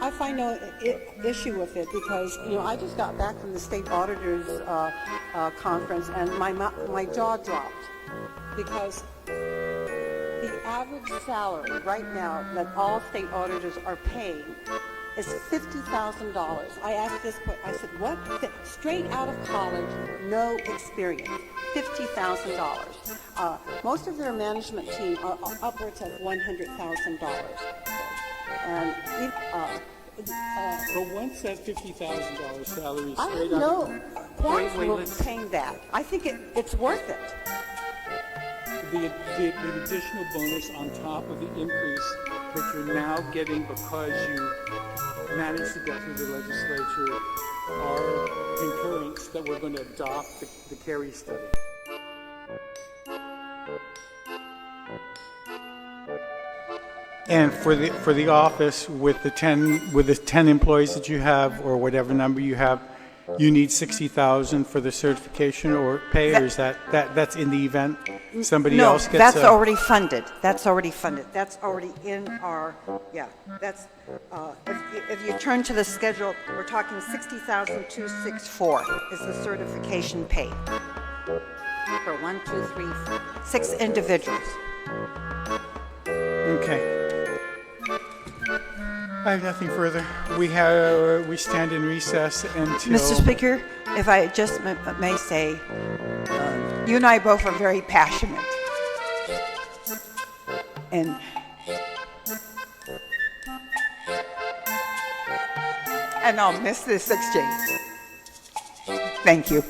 I find no issue with it because, I just got back from the state auditors conference and my jaw dropped because the average salary right now that all state auditors are paying is $50,000. I asked this, I said, what? Straight out of college, no experience, $50,000. Most of their management team are upwards of $100,000. And but once that $50,000 salary I straight have up, no qualms with paying that. I think it's worth it. the additional bonus on top of the increase that you're now getting because you managed to get through the legislature are concurrence that we're going to adopt the Kerry study. And for the office with the 10 employees that you have or whatever number you have, you need $60,000 for the certification or pay, or is that's in the event somebody else gets? No, that's already funded. That's already funded. That's already in our That's if you turn to the schedule, we're talking $60,264 is the certification pay for 1, 2, 3, 6 individuals. Okay. I have nothing further. We stand in recess until... Mr. Speaker, if I just may say, you and I both are very passionate. And I'll miss this exchange. Thank you.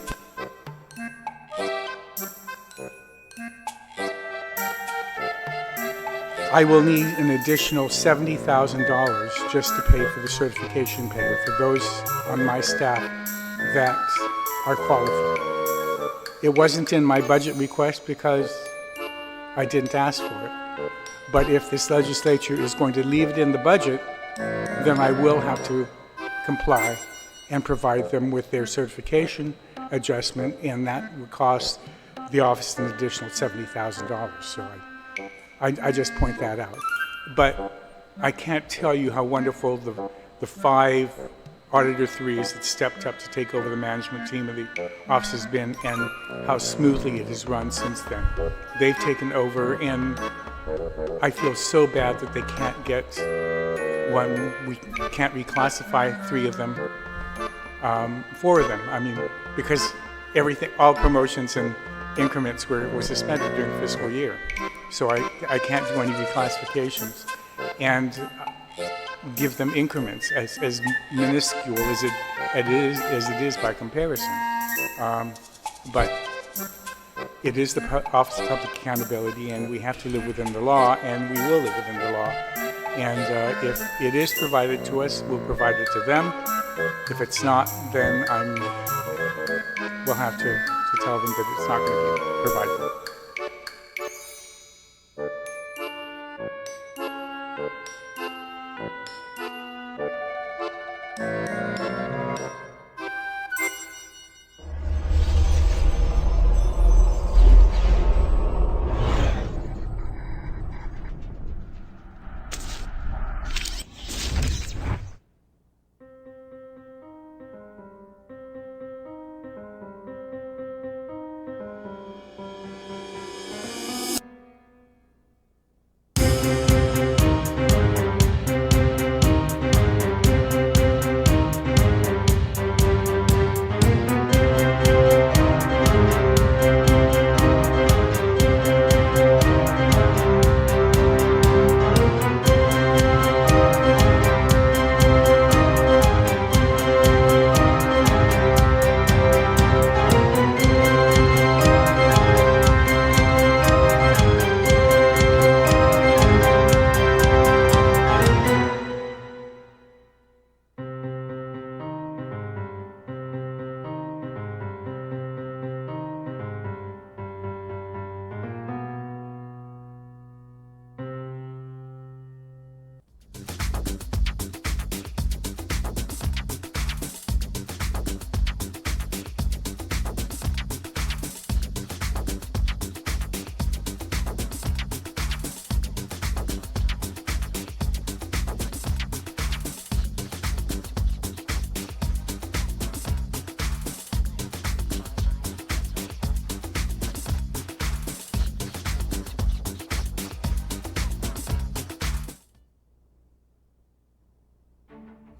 I will need an additional $70,000 just to pay for the certification pay for those on my staff that are qualified. It wasn't in my budget request because I didn't ask for it. But if this legislature is going to leave it in the budget, then I will have to comply and provide them with their certification adjustment, and that would cost the office an additional $70,000. So I just point that out. But I can't tell you how wonderful the 5 Auditor 3s that stepped up to take over the management team of the office has been, and how smoothly it has run since then. They've taken over, and I feel so bad that they can't get one. We can't reclassify 3 of them, 4 of them. I mean, because all promotions and increments were suspended during the fiscal year. So I can't do any reclassifications and give them increments as minuscule as it is by comparison. But it is the Office of Public Accountability, and we have to live within the law, and we will live within the law. And if it is provided to us, we'll provide it to them. If it's not, then we'll have to tell them that it's not going to be provided.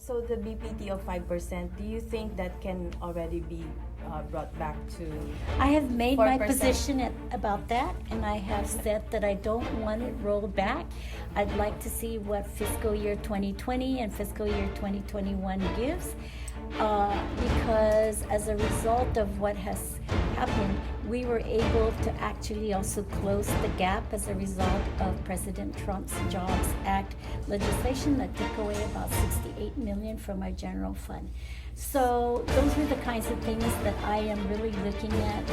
So the BPT of 5%, do you think that can already be brought back to? I have made my 4%? position about that, and I have said that I don't want it rolled back. I'd like to see what fiscal year 2020 and fiscal year 2021 gives, because as a result of what has happened, we were able to actually also close the gap as a result of President Trump's Jobs Act legislation that took away about $68 million from our general fund. So those are the kinds of things that I am really looking at,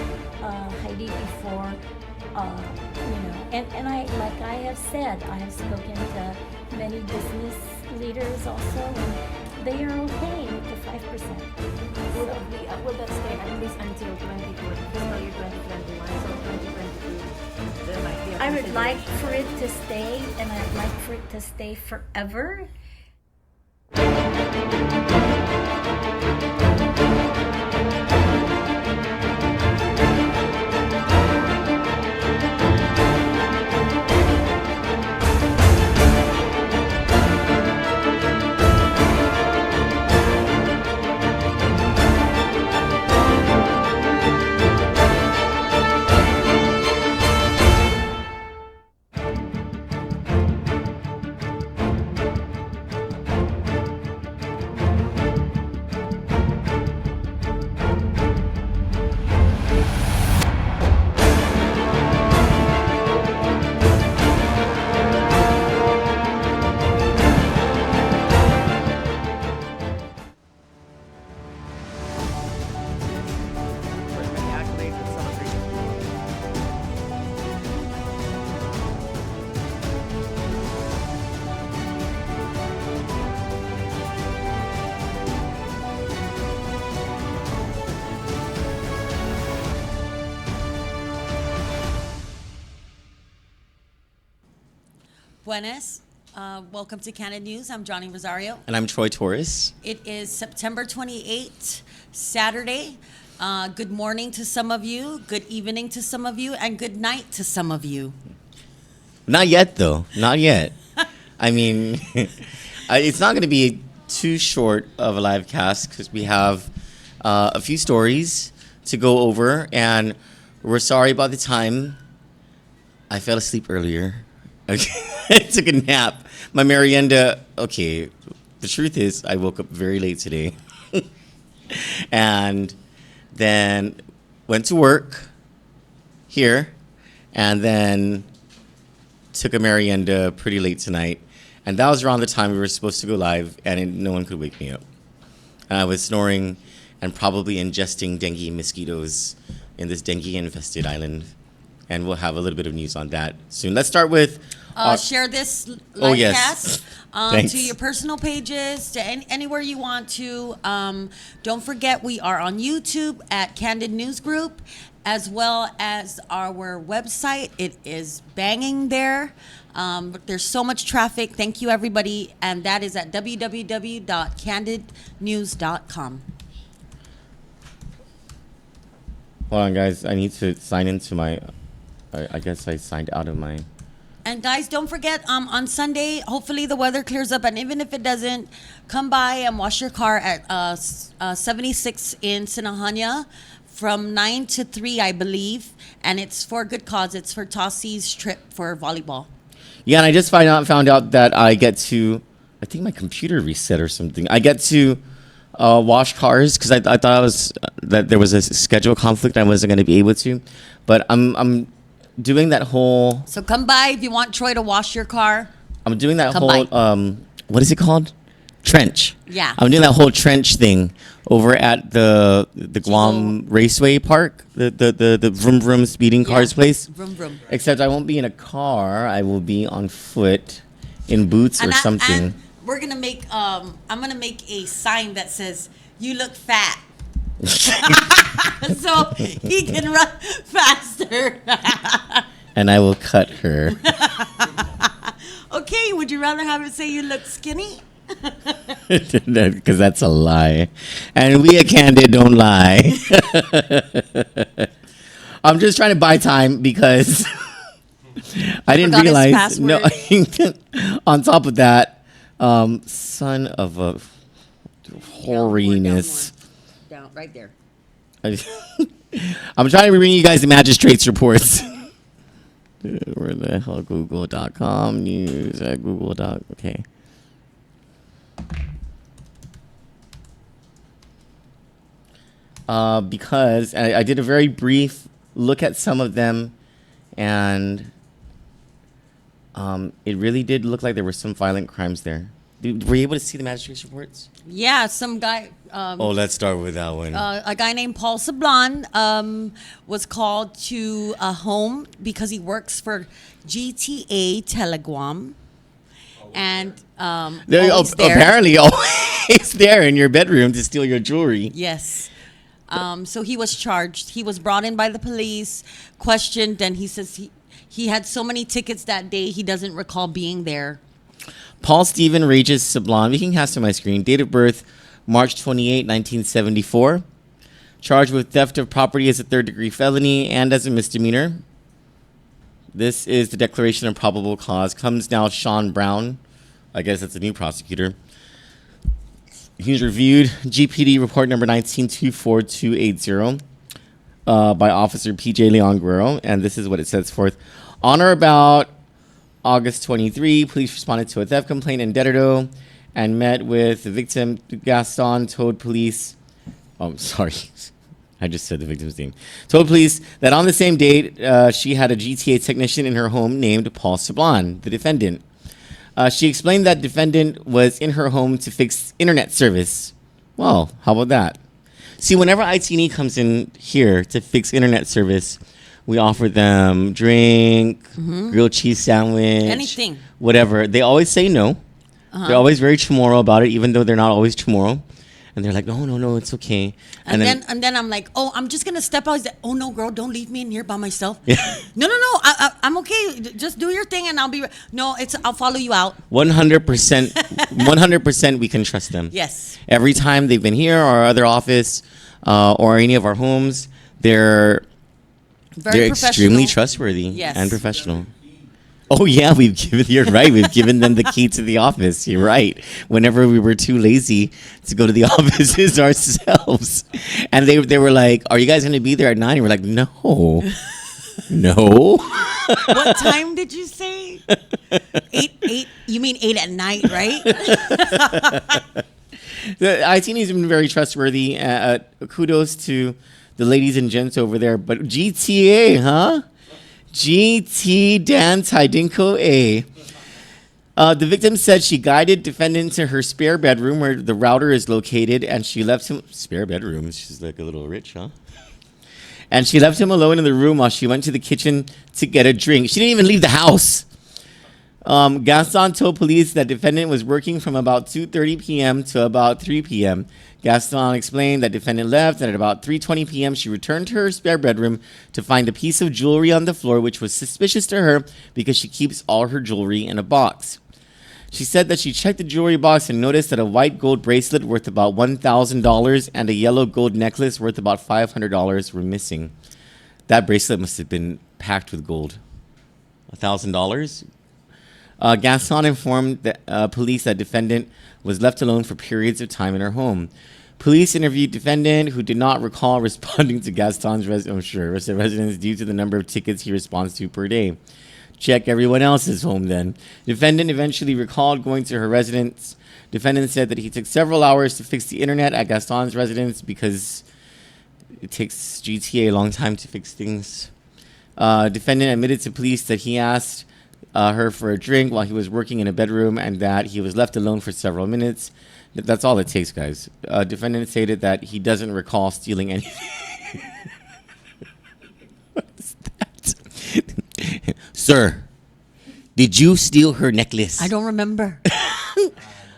Heidi, before, and like I have said, I have spoken to many business leaders also, and they are okay with the 5%. Will that stay at least until 2020, fiscal year 2021, so 2022, there might be a I would like consideration. for it to stay, and I'd like for it to stay forever. For many accolades and celebrations. Buenas. Welcome to Kandit News. I'm Johnny Rosario. And I'm Troy Torres. It is September 28th, Saturday. Good morning to some of you, good evening to some of you, and good night to some of you. Not yet, though. Not yet. I mean, it's not going to be too short of a live cast because we have a few stories to go over, and we're sorry about the time. I fell asleep earlier. Okay. I took a nap. My merienda, okay, the truth is I woke up very late today. And then went to work here, and then took a merienda pretty late tonight. And that was around the time we were supposed to go live, and no one could wake me up. And I was snoring and probably ingesting dengue mosquitoes in this dengue-infested island. And we'll have a little bit of news on that soon. Let's start with... Share this Oh, live yes. cast Thanks. to your personal pages, to anywhere you want to. Don't forget, we are on YouTube at Kandit News Group, as well as our website. It is banging there. But there's so much traffic. Thank you, everybody. And that is at www.kandidnews.com. Hold on, guys. I need to sign into my... I guess I signed out of my... And guys, don't forget, on Sunday, hopefully the weather clears up, and even if it doesn't, come by and wash your car at 76 in Sinahanya from 9 to 3, I believe, and it's for a good cause. It's for Tossi's trip for volleyball. Yeah, and I just found out that I get to... I think my computer reset or something. I get to wash cars because I thought that there was a schedule conflict. I wasn't going to be able to. But I'm doing that whole... So come by if you want Troy to wash your car. I'm doing that Come whole... by. What is it called? Trench. Yeah. I'm doing that whole trench thing over at the Guam Raceway Park, the vroom vroom speeding cars place. Vroom, vroom. Except I won't be in a car. I will be on foot, in boots or something. And we're gonna make. I'm gonna make a sign that says, "You look fat," so he can run faster. And I will cut her. Okay. Would you rather have it say you look skinny? Because that's a lie. And we at Kandit don't lie. I'm just trying to buy time because I didn't Forgot his realize. No, password. on top of that, son of a... hoariness. Down, right there. I'm trying to bring you guys the magistrate's reports. Where the hell? Google.com news at Google. Okay. Because I did a very brief look at some of them, and it really did look like there were some violent crimes there. Were you able to see the magistrate's reports? Yeah, some guy. Let's start with that one. A guy named Paul Sablan was called to a home because he works for GTA Teleguam. And always there. Apparently always there in your bedroom to steal your jewelry. Yes. So he was charged. He was brought in by the police, questioned, and he says he had so many tickets that day he doesn't recall being there. Paul Stephen Regis Sablan, we can cast on my screen. Date of birth, March 28, 1974. Charged with theft of property as a third-degree felony and as a misdemeanor. This is the declaration of probable cause. Comes now Sean Brown. I guess that's a new prosecutor. He's reviewed GPD report number 1924280 by Officer P.J. Leon Guerrero, and this is what it sets forth. On or about August 23, police responded to a theft complaint in Dededo and met with the victim. Gaston told police, I just said the victim's name. Told police that on the same date, she had a GTA technician in her home named Paul Sablan, the defendant. She explained that defendant was in her home to fix internet service. Well, how about that? See, whenever IT&E comes in here to fix internet service, we offer them drink, grilled cheese sandwich, Anything. whatever. They always say no. They're always very tomorrow about it, even though they're not always tomorrow. And they're like, no, it's okay. And then I'm like, I'm just gonna step out. He's like, oh no, girl, don't leave me in here by myself. Yeah. No, I'm okay. Just do your thing, and I'll be. I'll follow you out. 100%, 100% we can trust them. Yes. Every time they've been here, or our other office, or any of our homes, they're Very extremely professional. trustworthy Yes. and professional. Oh yeah, you're right. We've given them the key to the office. You're right. Whenever we were too lazy to go to the offices ourselves, and they were like, "Are you guys going to be there at 9?" And we're like, "No, no." What time did you say? 8. You mean 8 at night, right? The IT has been very trustworthy. Kudos to the ladies and gents over there. But GTA, huh? GT Dan Tidinko A. The victim said she guided defendant to her spare bedroom where the router is located, and she left him spare bedroom. She's like a little rich, huh? And she left him alone in the room while she went to the kitchen to get a drink. She didn't even leave the house. Gaston told police that defendant was working from about 2:30 p.m. to about 3 p.m. Gaston explained that defendant left, and at about 3:20 p.m. she returned to her spare bedroom to find a piece of jewelry on the floor, which was suspicious to her because she keeps all her jewelry in a box. She said that she checked the jewelry box and noticed that a white gold bracelet worth about $1,000 and a yellow gold necklace worth about $500 were missing. That bracelet must have been packed with gold. $1,000? Gaston informed the police that defendant was left alone for periods of time in her home. Police interviewed defendant, who did not recall responding to Gaston's residence due to the number of tickets he responds to per day. Check everyone else's home then. Defendant eventually recalled going to her residence. Defendant said that he took several hours to fix the internet at Gaston's residence because it takes GTA a long time to fix things. Defendant admitted to police that he asked her for a drink while he was working in a bedroom and that he was left alone for several minutes. That's all it takes, guys. Defendant stated that he doesn't recall stealing anything. What is that? Sir, did you steal her necklace? I don't remember.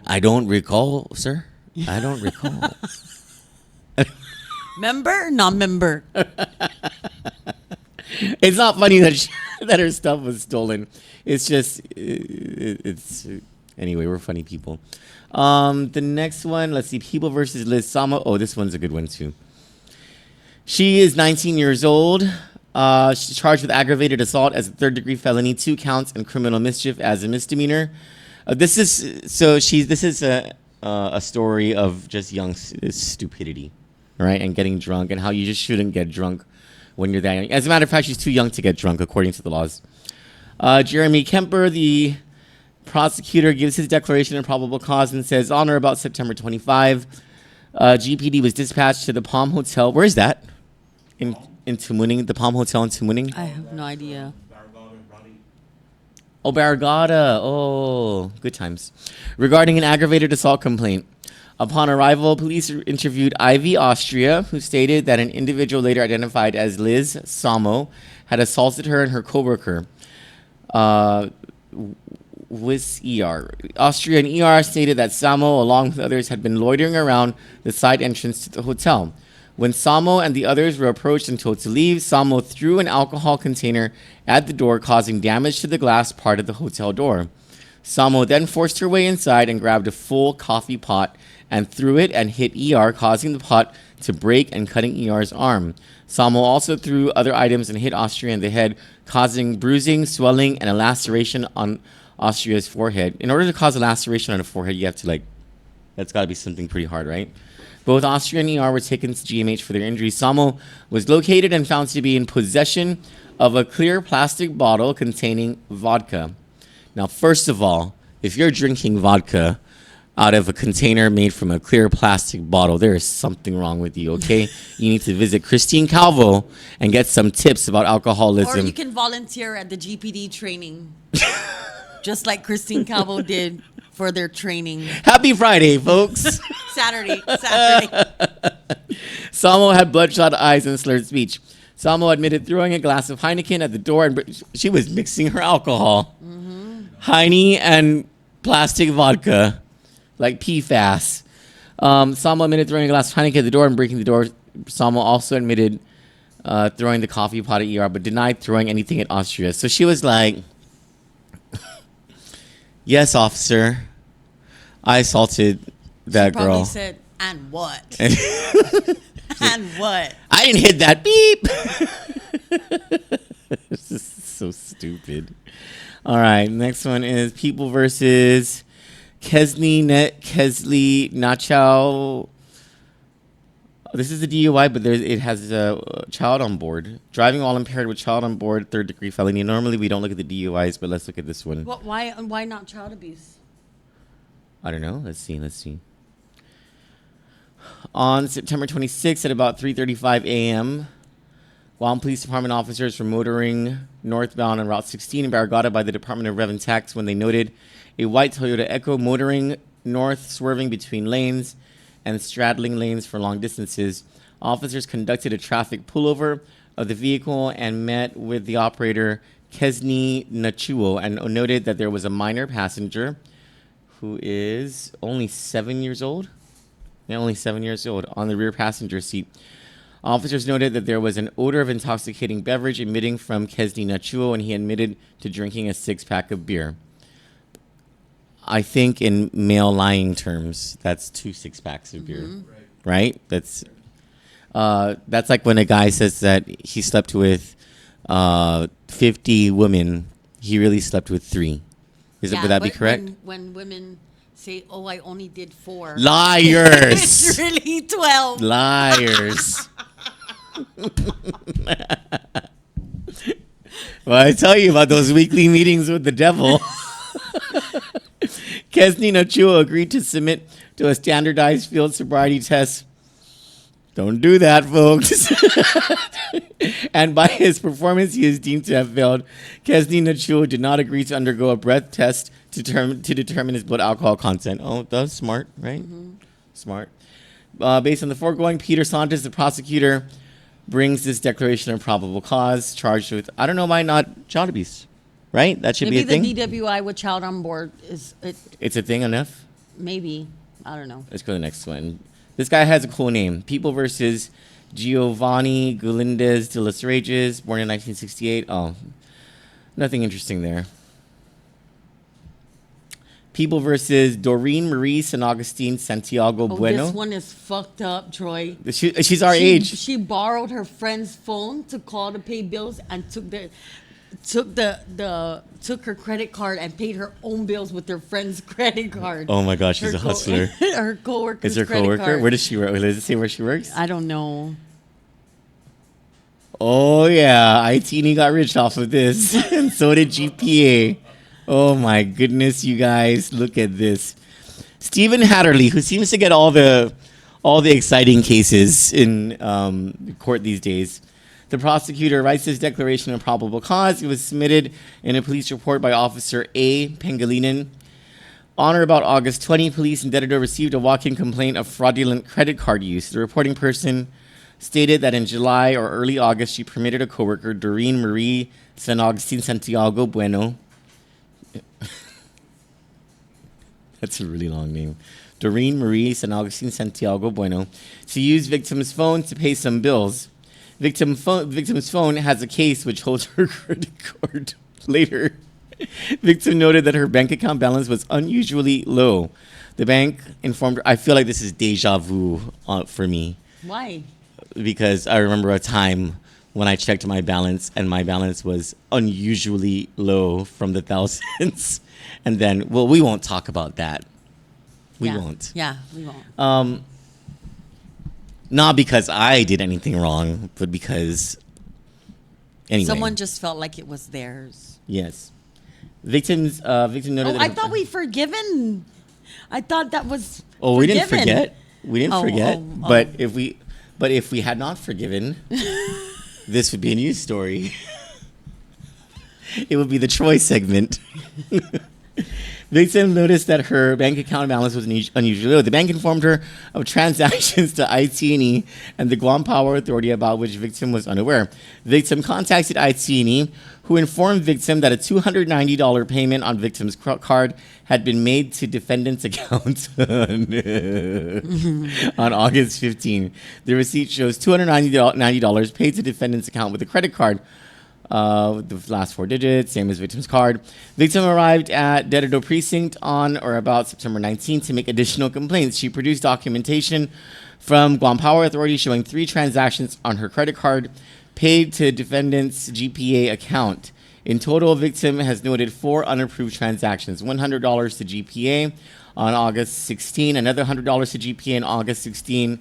I don't recall, sir. I don't recall. Member? Non-member. It's not funny that that her stuff was stolen. It's just, anyway, we're funny people. The next one, let's see, People versus Liz Sama. Oh, this one's a good one too. She is 19 years old. She's charged with aggravated assault as a third-degree felony, 2 counts, and criminal mischief as a misdemeanor. This is a story of just young stupidity, right? And getting drunk, and how you just shouldn't get drunk when you're that young. As a matter of fact, she's too young to get drunk, according to the laws. Jeremy Kemper, the prosecutor, gives his declaration of probable cause and says, on or about September 25, GPD was dispatched to the Palm Hotel. Where is that? In Tumuning, the Palm Hotel in Tumuning? I have no idea. Oh, Barragata. Oh, good times. Regarding an aggravated assault complaint. Upon arrival, police interviewed Ivy Austria, who stated that an individual later identified as Liz Samo had assaulted her and her coworker. With ER. Austria and ER stated that Samo, along with others, had been loitering around the side entrance to the hotel. When Samo and the others were approached and told to leave, Samo threw an alcohol container at the door, causing damage to the glass part of the hotel door. Samo then forced her way inside and grabbed a full coffee pot and threw it and hit ER, causing the pot to break and cutting ER's arm. Samo also threw other items and hit Austria in the head, causing bruising, swelling, and a laceration on Austria's forehead. In order to cause a laceration on a forehead, you have to that's got to be something pretty hard, right? Both Austria and ER were taken to GMH for their injuries. Samo was located and found to be in possession of a clear plastic bottle containing vodka. Now, first of all, if you're drinking vodka out of a container made from a clear plastic bottle, there is something wrong with you, okay? You need to visit Christine Calvo and get some tips about alcoholism. Or you can volunteer at the GPD training. Just like Christine Calvo did for their training. Happy Friday, folks. Saturday. Samo had bloodshot eyes and slurred speech. Samo admitted throwing a glass of Heineken at the door, and she was mixing her alcohol. Heine and plastic vodka, like PFAS. Samo admitted throwing a glass of Heineken at the door and breaking the door. Samo also admitted throwing the coffee pot at ER, but denied throwing anything at Austria. So she was like, yes, officer, I assaulted that Probably girl. said, and what? And what? I didn't hit that beep. This is so stupid. All right, next one is People versus Kesney Kesley Nachow. This is a DUI, but it has a child on board. Driving while impaired with child on board, third-degree felony. Normally, we don't look at the DUIs, but let's look at this one. Why not child abuse? I don't know. Let's see. On September 26th at about 3:35 a.m., Guam Police Department officers were motoring northbound on Route 16 in Barragata by the Department of Rev and Tax when they noted a white Toyota Echo motoring north, swerving between lanes and straddling lanes for long distances. Officers conducted a traffic pullover of the vehicle and met with the operator, Kesney Nachuo, and noted that there was a minor passenger who is only 7 years old. Yeah, only 7 years old, on the rear passenger seat. Officers noted that there was an odor of intoxicating beverage emitting from Kesney Nachuo, and he admitted to drinking a six-pack of beer. I think in male lying terms, that's 2 6-packs of beer, right? That's like when a guy says that he slept with 50 women, he really slept with 3. Would that be correct? When women say, "Oh, I only did 4." Liars. It's really 12. Liars. Well, I tell you about those weekly meetings with the devil. Kesney Nachuo agreed to submit to a standardized field sobriety test. Don't do that, folks. And by his performance, he is deemed to have failed. Kesney Nachuo did not agree to undergo a breath test to determine his blood alcohol content. Oh, that's smart, right? Smart. Based on the foregoing, Peter Santos, the prosecutor, brings this declaration of probable cause, charged with, I don't know why not child abuse, right? That should Maybe be a thing. the DWI with child on board is it? It's a thing enough. Maybe, I don't know. Let's go to the next one. This guy has a cool name. People versus Giovanni Galindez de los Reyes, born in 1968. Oh, nothing interesting there. People versus Doreen Marie San Augustine Santiago Bueno. This one is fucked up, Troy. She's our age. She borrowed her friend's phone to call to pay bills and took the. took her credit card and paid her own bills with her friend's credit card. Oh my gosh, she's Her a hustler. Her coworker's Is her credit coworker? card. Where does she work? Does it say where she works? I don't know. Oh yeah, ITN got rich off of this, and so did GPA. Oh my goodness, you guys, look at this. Stephen Hatterley, who seems to get all the exciting cases in court these days. The prosecutor writes his declaration of probable cause. It was submitted in a police report by Officer A. Pangilinan. On or about August 20, police in Dededo received a walk-in complaint of fraudulent credit card use. The reporting person stated that in July or early August, she permitted a coworker, Doreen Marie San Agustin Santiago Bueno. That's a really long name. Doreen Marie San Agustin Santiago Bueno, to use victim's phone to pay some bills. Victim's phone has a case which holds her credit card. Later, victim noted that her bank account balance was unusually low. The bank informed her. I feel like this is deja vu for me. Why? Because I remember a time when I checked my balance and my balance was unusually low from the thousands. And then, well, we won't talk about that. We won't. Yeah, we won't. Not because I did anything wrong, but because anyway. Someone just felt like it was theirs. Yes. Victim noted Oh, that I thought we forgiven. I thought that was. Oh, we didn't forgiven. forget. We didn't forget. oh. But if we had not forgiven, this would be a news story. It would be the Troy segment. Victim noticed that her bank account balance was unusually low. The bank informed her of transactions to IT&E and the Guam Power Authority about which victim was unaware. Victim contacted IT&E, who informed victim that a $290 payment on victim's card had been made to defendant's account on August 15. The receipt shows $290 paid to defendant's account with a credit card. The last 4 digits, same as victim's card. Victim arrived at Dededo Precinct on or about September 19th to make additional complaints. She produced documentation from Guam Power Authority showing 3 transactions on her credit card paid to defendant's GPA account. In total, victim has noted 4 unapproved transactions: $100 to GPA on August 16, another $100 to GPA on August 16,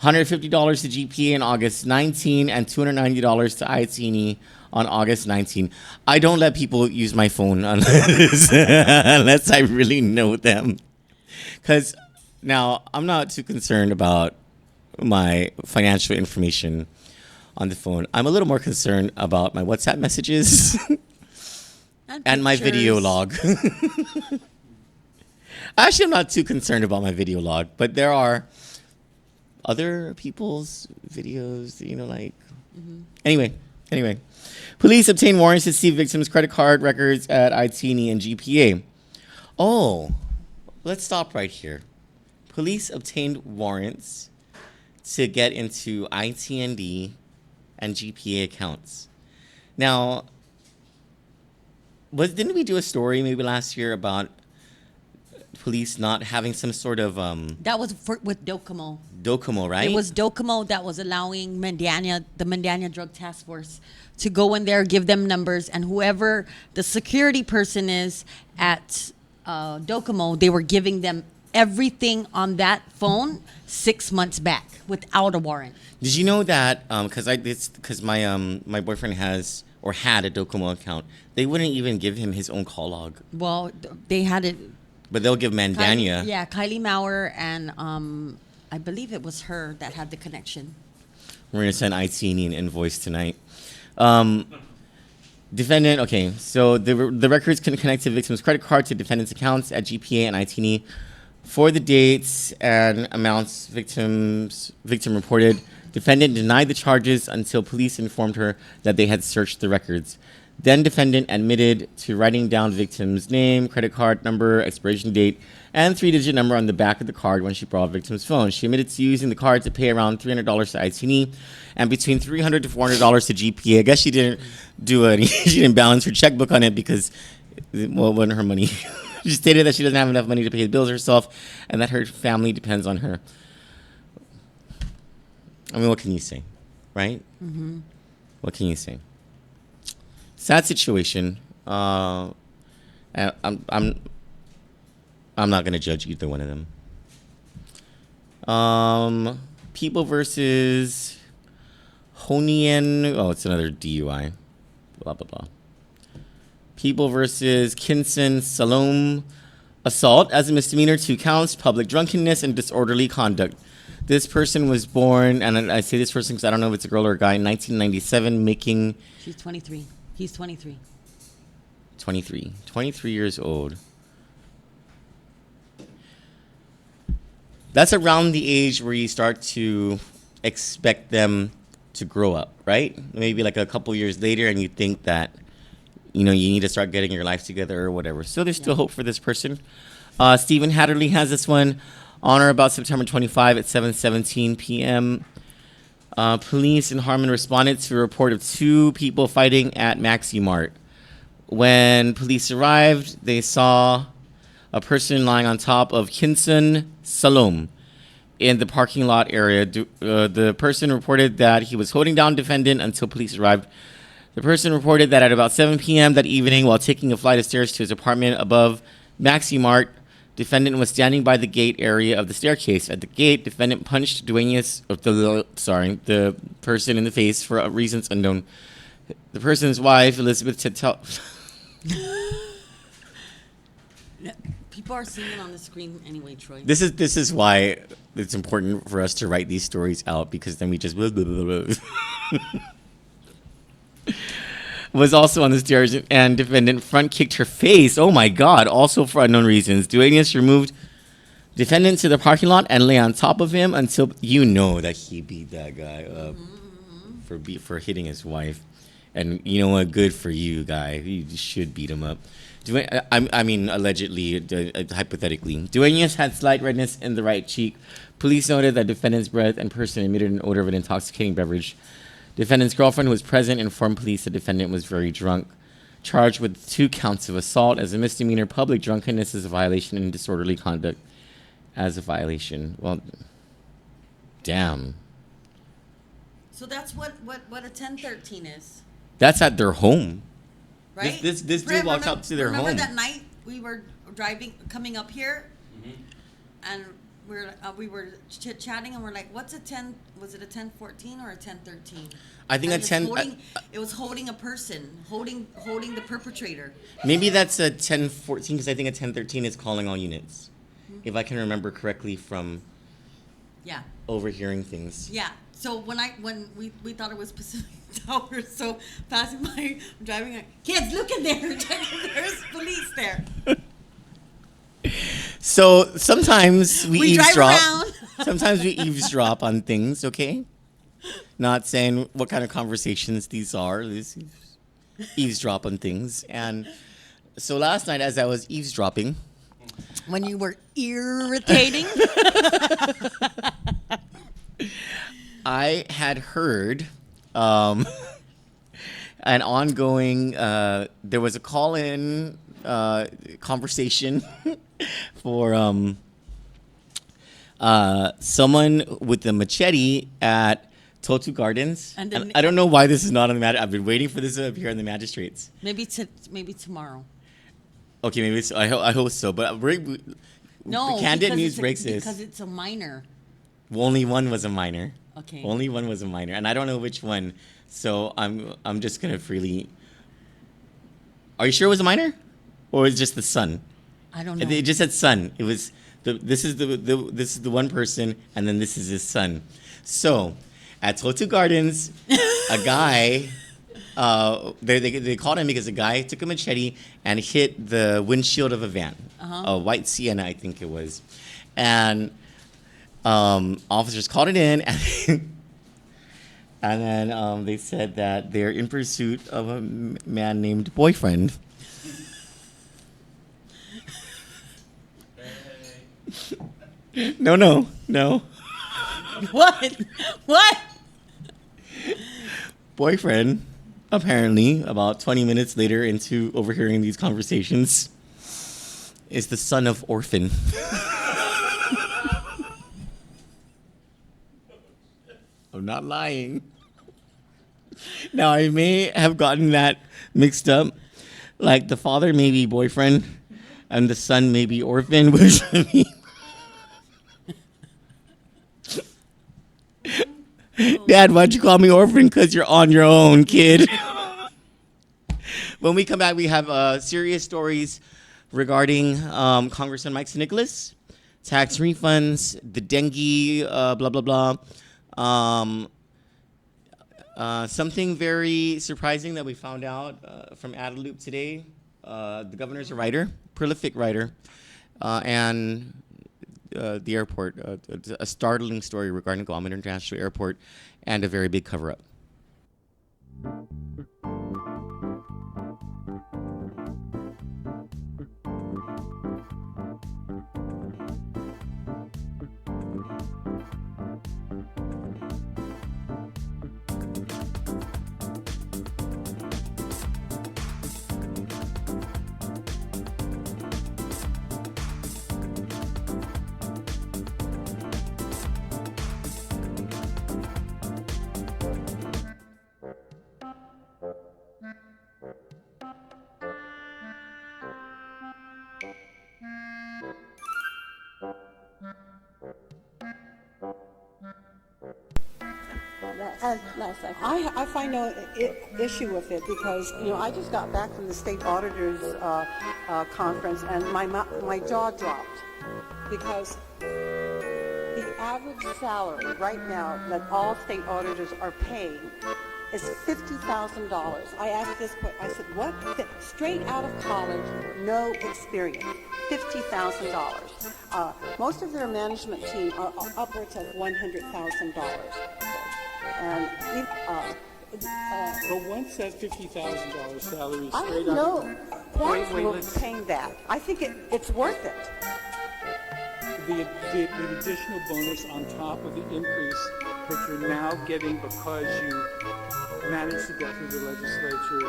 $150 to GPA on August 19, and $290 to ITNE on August 19. I don't let people use my phone unless I really know them. Because now I'm not too concerned about my financial information on the phone. I'm a little more concerned about my WhatsApp messages and my video pictures. log. Actually, I'm not too concerned about my video log, but there are other people's videos, Anyway. Police obtained warrants to see victims' credit card records at ITNE and GPA. Oh, let's stop right here. Police obtained warrants to get into ITND and GPA accounts. Now, didn't we do a story maybe last year about police not having some sort of That was with Docomo. Docomo, right? It was Docomo that was allowing the Mandaña Drug Task Force to go in there, give them numbers, and whoever the security person is at Docomo, they were giving them everything on that phone 6 months back without a warrant. Did you know that? Because my boyfriend has or had a Docomo account. They wouldn't even give him his own call log, Well, they had it. but they'll give Mandaña. Kylie Maurer and I believe it was her that had the connection. We're gonna send ITNE an invoice tonight. Defendant. Okay, so the records can connect to victim's credit card to defendant's accounts at GPA and ITNE for the dates and amounts victim reported. Defendant denied the charges until police informed her that they had searched the records. Then defendant admitted to writing down victim's name, credit card number, expiration date, and 3-digit number on the back of the card when she borrowed victim's phone. She admitted to using the card to pay around $300 to ITNE and between $300 to $400 to GPA. I guess she didn't she didn't balance her checkbook on it because, well, it wasn't her money. She stated that she doesn't have enough money to pay the bills herself and that her family depends on her. I mean, what can you say, right? Mm-hmm. What can you say? sad situation. And I'm not gonna judge either one of them. People versus Honian. Oh, it's another DUI. Blah blah blah. People versus Kinson Salome. Assault as a misdemeanor, 2 counts, public drunkenness, and disorderly conduct. This person was born, and I say this person because I don't know if it's a girl or a guy, in 1997, making... She's 23. He's 23. 23 years old. That's around the age where you start to expect them to grow up, right? Maybe like a couple years later, and you think that, you know, you need to start getting your life together or whatever. So there's still hope for this person. Stephen Hatterley has this one on or about September 25 at 7:17 p.m. Police in Harmon responded to a report of 2 people fighting at Maxi Mart. When police arrived, they saw a person lying on top of Kinson Salome in the parking lot area. The person reported that he was holding down defendant until police arrived. The person reported that at about 7 p.m. that evening, while taking a flight of stairs to his apartment above Maxi Mart, defendant was standing by the gate area of the staircase. At the gate, defendant punched the person in the face for reasons unknown. The person's wife, Elizabeth Tettel. People are seeing it on the screen anyway, Troy. This is why it's important for us to write these stories out, because then we just blah, blah, blah, blah. Was also on the stairs, and defendant front kicked her face. Oh my God! Also for unknown reasons, Duenas removed defendant to the parking lot and lay on top of him until you know that he beat that guy up for hitting his wife. And you know what? Good for you, guy. You should beat him up. I mean, allegedly, hypothetically. Duenas had slight redness in the right cheek. Police noted that defendant's breath and person emitted an odor of an intoxicating beverage. Defendant's girlfriend, who was present, informed police the defendant was very drunk. Charged with 2 counts of assault as a misdemeanor, public drunkenness as a violation, and disorderly conduct as a violation. Well, damn. So that's what a 1013 is, That's at their home. right? This dude walked up to their home. Remember that night we were coming up here, and we were chit-chatting, and we're like, what's a 10, was it a 1014 or a 1013? I think And a it's 10... it was holding a person, holding the perpetrator. maybe that's a 1014, because I think a 1013 is calling all units. If I can remember correctly from Yeah. overhearing things. Yeah. So when we thought it was Pacific Tower, so passing by, driving, like, kids, look in there. There's police there. So sometimes we drive eavesdrop. around. Sometimes we eavesdrop on things, okay? Not saying what kind of conversations these are. This eavesdrop on things. And so last night, as I was eavesdropping, When you were irritating. I had heard an ongoing, there was a call-in conversation for someone with a machete at Totu Gardens. And And then- I don't know why this is not on the I've been waiting for this to appear on the magistrates. maybe tomorrow. Okay, maybe it's, I hope so. But No, Kandit because News it's breaks this. because it's a minor. Only one was a minor. Okay. Only one was a minor, and I don't know which one. So I'm just gonna freely. Are you sure it was a minor, or was it just the son? I don't know. It just said son. It was this is the one person, and then this is his son. So at Totu Gardens, a guy. They called him because a guy took a machete and hit the windshield of a van, a white Sienna, I think it was, and officers called it in, and then they said that they're in pursuit of a man named Boyfriend. No. What? What? Boyfriend, apparently, about 20 minutes later into overhearing these conversations, is the son of Orphan. I'm not lying. Now, I may have gotten that mixed up. Like the father may be boyfriend and the son may be orphan, which I mean, Dad, why'd you call me orphan? Because you're on your own, kid. When we come back, we have serious stories regarding Congressman Mike Nicholas, tax refunds, the dengue, blah, blah, blah. Something very surprising that we found out from Adelup today. The governor's a writer, prolific writer, and the airport, a startling story regarding Guam International Airport, and a very big cover-up. And I find no issue with it because, I just got back from the state auditor's conference and my jaw dropped because the average salary right now that all state auditors are paying is $50,000. I asked this question, I said, what? Straight out of college, no experience, $50,000. Most of their management team are upwards of $100,000. And But once that $50,000 salary is I straight have no up, qualms wait, with let's- paying that. I think it's worth it. the additional bonus on top of the increase that you're now getting because you managed to get through the legislature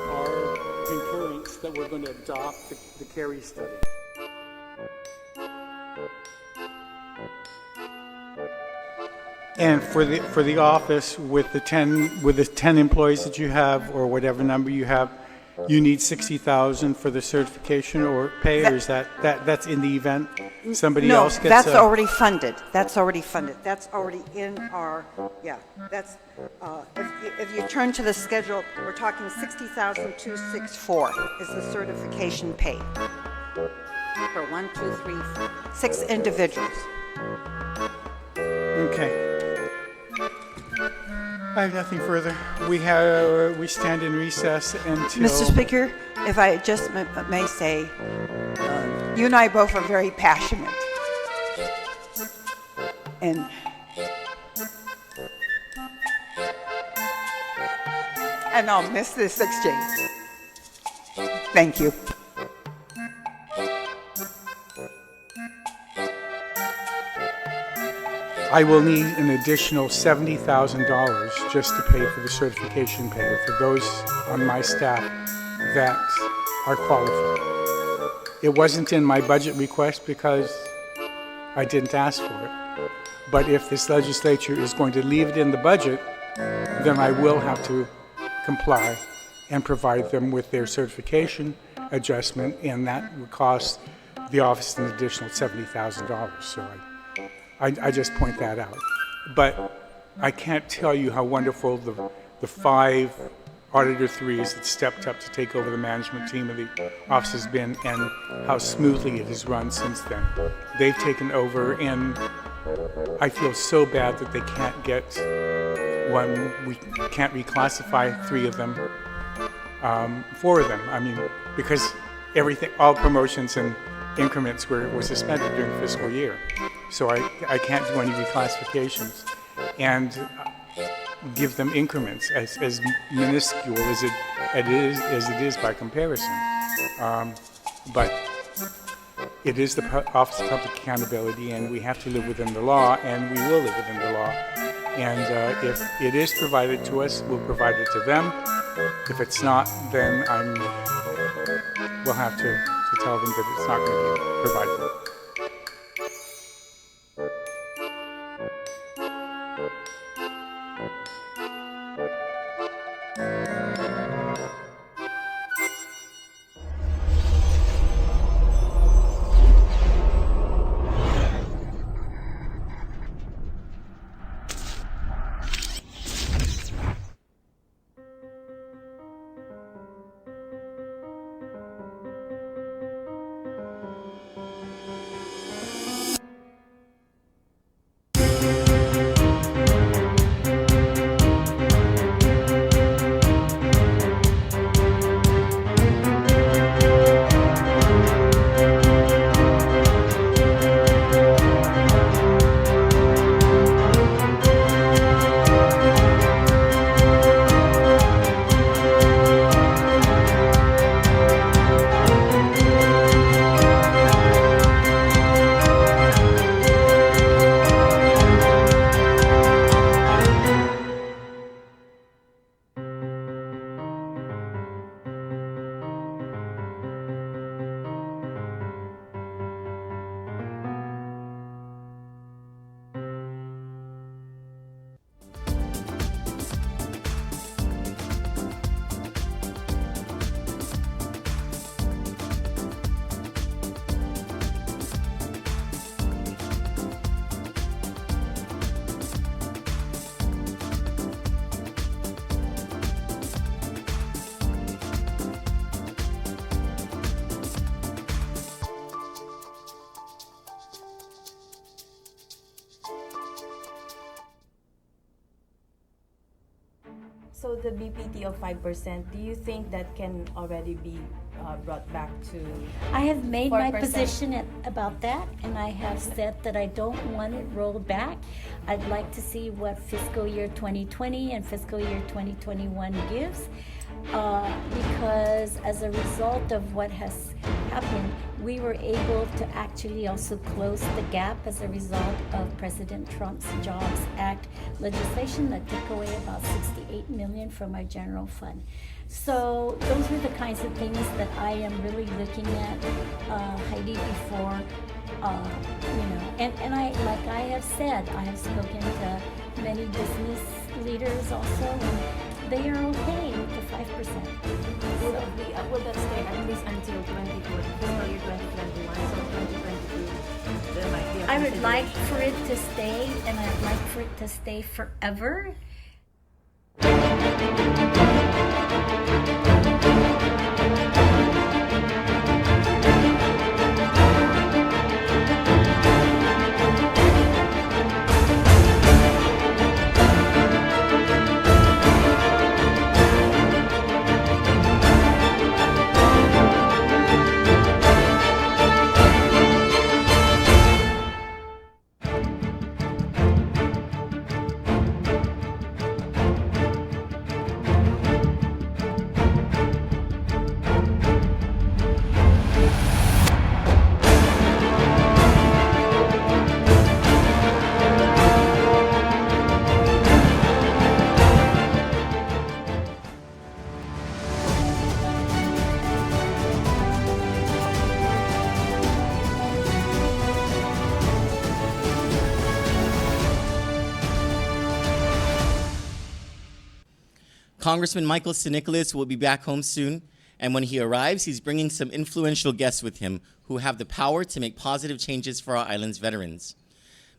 are concurrence that we're going to adopt the Kerry study. And for the office with the 10 employees that you have or whatever number you have, you need 60,000 for the certification or pay, or is that's in the event somebody else gets that's already funded. That's already funded. That's already in our, that's, if you turn to the schedule, we're talking 60,264 is the certification pay for 1, 2, 3, 6 individuals. Okay. I have nothing further. We stand in recess until... Mr. Speaker, if I just may say, you and I both are very passionate. And I'll miss this exchange. Thank you. I will need an additional $70,000 just to pay for the certification pay for those on my staff that are qualified. It wasn't in my budget request because I didn't ask for it. But if this legislature is going to leave it in the budget, then I will have to comply and provide them with their certification adjustment, and that would cost the office an additional $70,000. So I just point that out. But I can't tell you how wonderful the 5 Auditor 3s that stepped up to take over the management team of the office has been, and how smoothly it has run since then. They've taken over, and I feel so bad that they can't get one. We can't reclassify 3 of them, 4 of them. I mean, because all promotions and increments were suspended during the fiscal year. So I can't do any reclassifications and give them increments as minuscule as it is by comparison. But it is the Office of Public Accountability, and we have to live within the law, and we will live within the law. And if it is provided to us, we'll provide it to them. If it's not, then we'll have to tell them that it's not going to be provided. So the BPT of 5%, do you think that can already be brought back to? I have made my 4%? position about that, and I have said that I don't want it rolled back. I'd like to see what fiscal year 2020 and fiscal year 2021 gives, because as a result of what has happened, we were able to actually also close the gap as a result of President Trump's Jobs Act legislation that took away about $68 million from our general fund. So those are the kinds of things that I am really looking at, Heidi, before, and like I have said, I have spoken to many business leaders also, and they are okay with the 5%. Will that stay at least until 2020, fiscal year 2021, so 2022, there might be a I would like consideration. for it to stay, and I'd like for it to stay forever. Congressman Michael Nicholas will be back home soon, and when he arrives, he's bringing some influential guests with him who have the power to make positive changes for our island's veterans.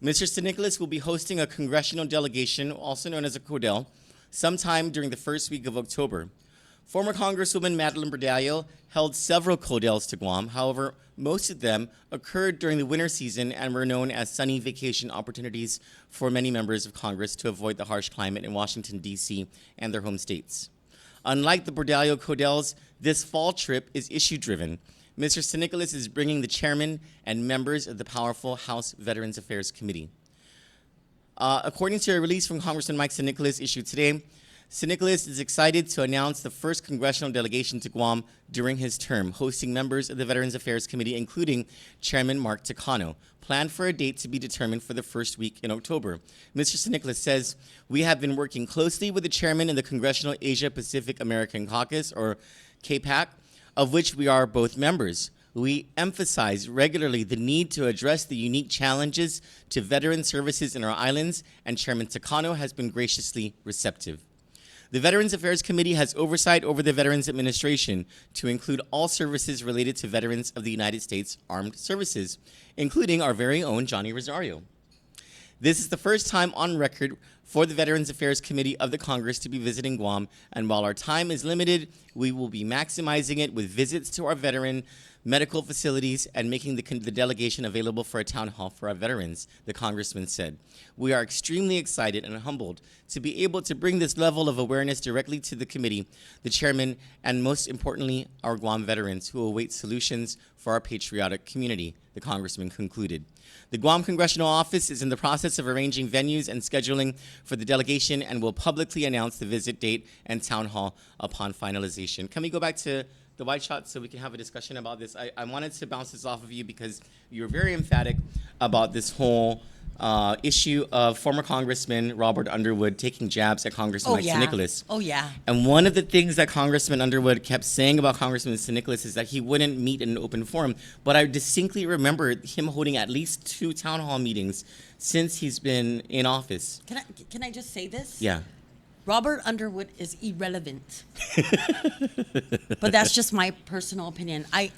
Mr. Nicholas will be hosting a congressional delegation, also known as a CODEL, sometime during the first week of October. Former Congresswoman Madeline Berdallo held several CODELs to Guam. However, most of them occurred during the winter season and were known as sunny vacation opportunities for many members of Congress to avoid the harsh climate in Washington, D.C. and their home states. Unlike the Berdallo CODELs, this fall trip is issue-driven. Mr. Nicholas is bringing the chairman and members of the powerful House Veterans Affairs Committee. According to a release from Congressman Mike Nicholas issued today, Nicholas is excited to announce the first congressional delegation to Guam during his term, hosting members of the Veterans Affairs Committee, including Chairman Mark Takano, planned for a date to be determined for the first week in October. Mr. Nicholas says, "We have been working closely with the chairman in the Congressional Asia Pacific American Caucus, or CAPAC, of which we are both members. We emphasize regularly the need to address the unique challenges to veteran services in our islands, and Chairman Takano has been graciously receptive. The Veterans Affairs Committee has oversight over the Veterans Administration to include all services related to veterans of the United States Armed Services, including our very own Johnny Rosario. This is the first time on record for the Veterans Affairs Committee of the Congress to be visiting Guam, and while our time is limited, we will be maximizing it with visits to our veteran medical facilities and making the delegation available for a town hall for our veterans," the congressman said. "We are extremely excited and humbled to be able to bring this level of awareness directly to the committee, the chairman, and most importantly, our Guam veterans who await solutions for our patriotic community," the congressman concluded. The Guam Congressional Office is in the process of arranging venues and scheduling for the delegation and will publicly announce the visit date and town hall upon finalization. Can we go back to the white shot so we can have a discussion about this? I wanted to bounce this off of you because you're very emphatic about this whole issue of former Congressman Robert Underwood taking jabs at Congressman Mike Nicholas. Oh, yeah. And one of the things that Congressman Underwood kept saying about Congressman Nicholas is that he wouldn't meet in an open forum. But I distinctly remember him holding at least 2 town hall meetings since he's been in office. Can I just say this? Yeah. Robert Underwood is irrelevant. But that's just my personal opinion. I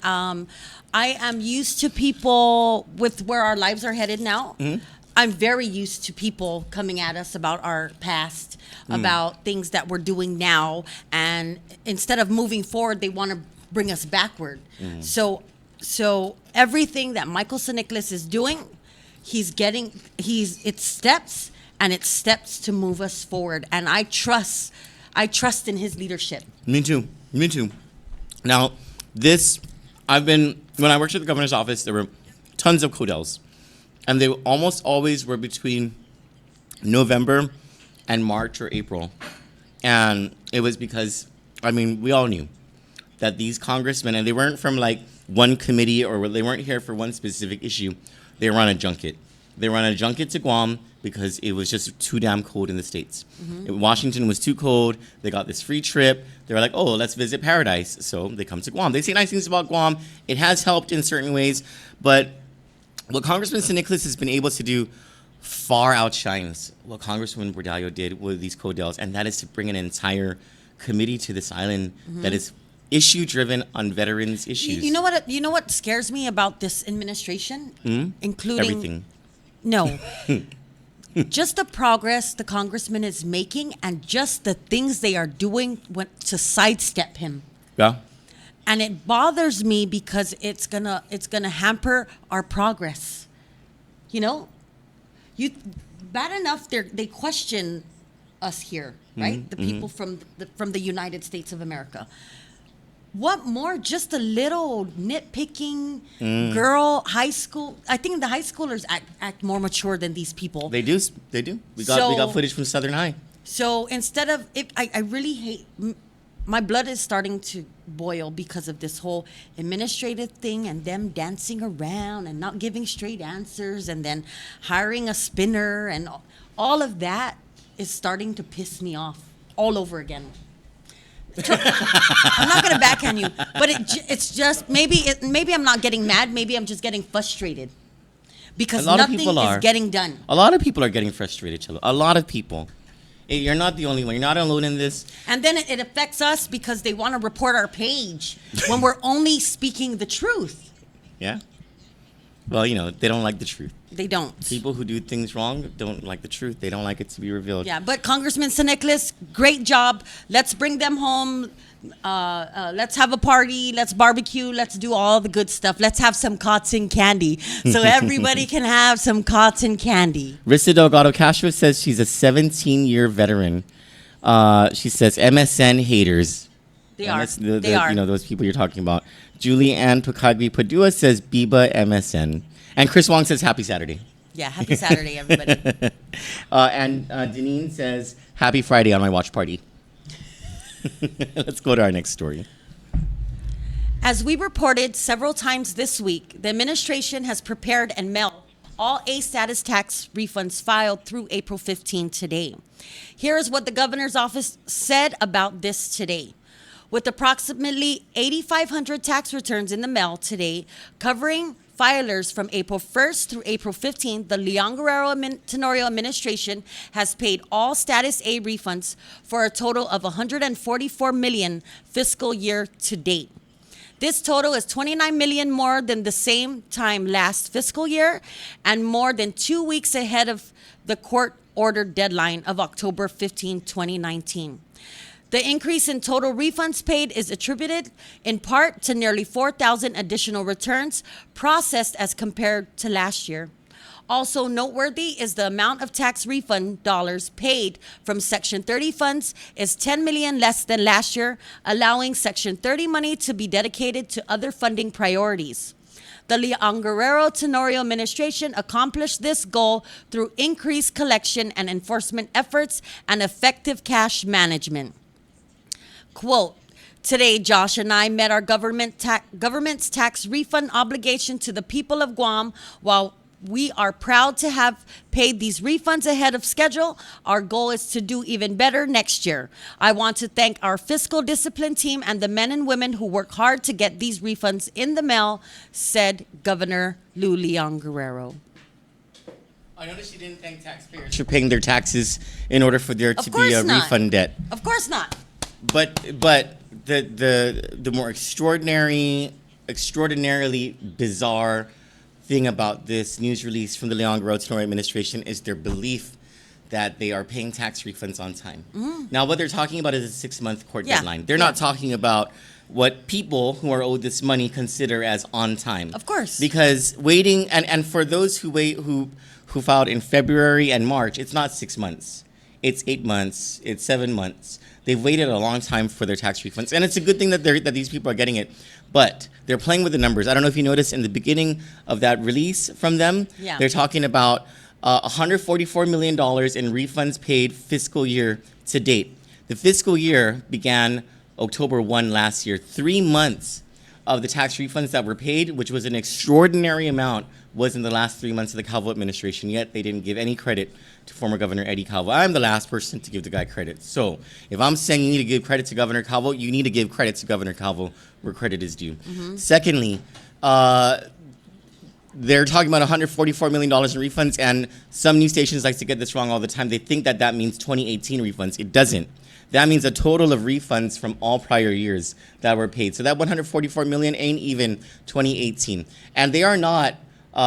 am used to people with where our lives are headed now. Mm-hmm. I'm very used to people coming at us about our past, about things that we're doing now, and instead of moving forward, they want to bring us backward. Mm-hmm. So everything that Michael Nicholas is doing, it's steps. And it's steps to move us forward. And I trust I trust in his leadership. Me too. Me too. Now, when I worked at the governor's office, there were tons of codels. And they almost always were between November and March or April. And it was because, we all knew that these congressmen, and they weren't from like one committee or they weren't here for one specific issue. They were on a junket. They were on a junket to Guam because it was just too damn cold in the States. Washington was too cold. They got this free trip. They were like, oh, let's visit paradise. So they come to Guam. They say nice things about Guam. It has helped in certain ways. But what Congressman St. Nicholas has been able to do far outshines what Congresswoman Bordallo did with these codels, and that is to bring an entire committee to this island that is issue-driven on veterans' issues. You know what scares me about this administration? Including Everything. No. Just the progress the congressman is making and just the things they are doing to sidestep him. Yeah. And it bothers me because it's gonna hamper our progress. Bad enough they question us here, right? The people from the United States of America. What more? Just a little nitpicking girl, high school. I think the high schoolers act more mature than these people. They do. We got footage from Southern High. So instead of I really hate. My blood is starting to boil because of this whole administrative thing and them dancing around and not giving straight answers and then hiring a spinner and all of that is starting to piss me off all over again. I'm not going to backhand you, but it's just maybe I'm not getting mad. Maybe I'm just getting frustrated because nothing is getting done. A lot of people are getting frustrated, Chelo. A lot of people. You're not the only one. You're not alone in this. And then it affects us because they want to report our page when we're only speaking the truth. Yeah. Well, they don't like the truth. They don't. People who do things wrong don't like the truth. They don't like it to be revealed. Yeah, but Congressman St. Nicholas, great job. Let's bring them home. Let's have a party. Let's barbecue. Let's do all the good stuff. Let's have some cotton candy so everybody can have some cotton candy. Rissa Delgado Castro says she's a 17-year veteran. She says MSN haters. They are. They are. Those people you're talking about. Julie Ann Pacagli Padua says Biba MSN. And Chris Wong says happy Saturday. Yeah, happy Saturday, everybody. And Deneen says happy Friday on my watch party. Let's go to our next story. As we reported several times this week, the administration has prepared and mailed all A-status tax refunds filed through April 15 today. Here is what the governor's office said about this today. With approximately 8,500 tax returns in the mail today, covering filers from April 1st through April 15th, the Leon Guerrero Tenorio administration has paid all Status A refunds for a total of $144 million fiscal year to date. This total is $29 million more than the same time last fiscal year and more than 2 weeks ahead of the court-ordered deadline of October 15, 2019. The increase in total refunds paid is attributed in part to nearly 4,000 additional returns processed as compared to last year. Also noteworthy is the amount of tax refund dollars paid from Section 30 funds is $10 million less than last year, allowing Section 30 money to be dedicated to other funding priorities. The Leon Guerrero Tenorio administration accomplished this goal through increased collection and enforcement efforts and effective cash management. Quote, today, Josh and I met our government's tax refund obligation to the people of Guam. While we are proud to have paid these refunds ahead of schedule, our goal is to do even better next year. I want to thank our fiscal discipline team and the men and women who work hard to get these refunds in the mail, said Governor Lou Leon Guerrero. I noticed you didn't thank taxpayers for paying their taxes in order for there to be a refund debt. Of course not. But the more extraordinarily bizarre thing about this news release from the Leon Guerrero Tenorio administration is their belief that they are paying tax refunds on time. Now, what they're talking about is a 6-month court deadline. They're not talking about what people who are owed this money consider as on time. Of course. Because waiting, and for those who filed in February and March, it's not 6 months. it's 8 months, it's 7 months. They've waited a long time for their tax refunds, and it's a good thing that these people are getting it. But they're playing with the numbers. I don't know if you noticed in the beginning of that release from them, Yeah. they're talking about $144 million in refunds paid fiscal year to date. The fiscal year began October 1 last year. 3 months of the tax refunds that were paid, which was an extraordinary amount, was in the last 3 months of the Calvo administration, yet they didn't give any credit to former Governor Eddie Calvo. I'm the last person to give the guy credit. So if I'm saying you need to give credit to Governor Calvo, you need to give credit to Governor Calvo where credit is due. Secondly, they're talking about $144 million in refunds, and some news stations like to get this wrong all the time. They think that that means 2018 refunds. It doesn't. That means a total of refunds from all prior years that were paid. So that $144 million ain't even 2018. And they are not,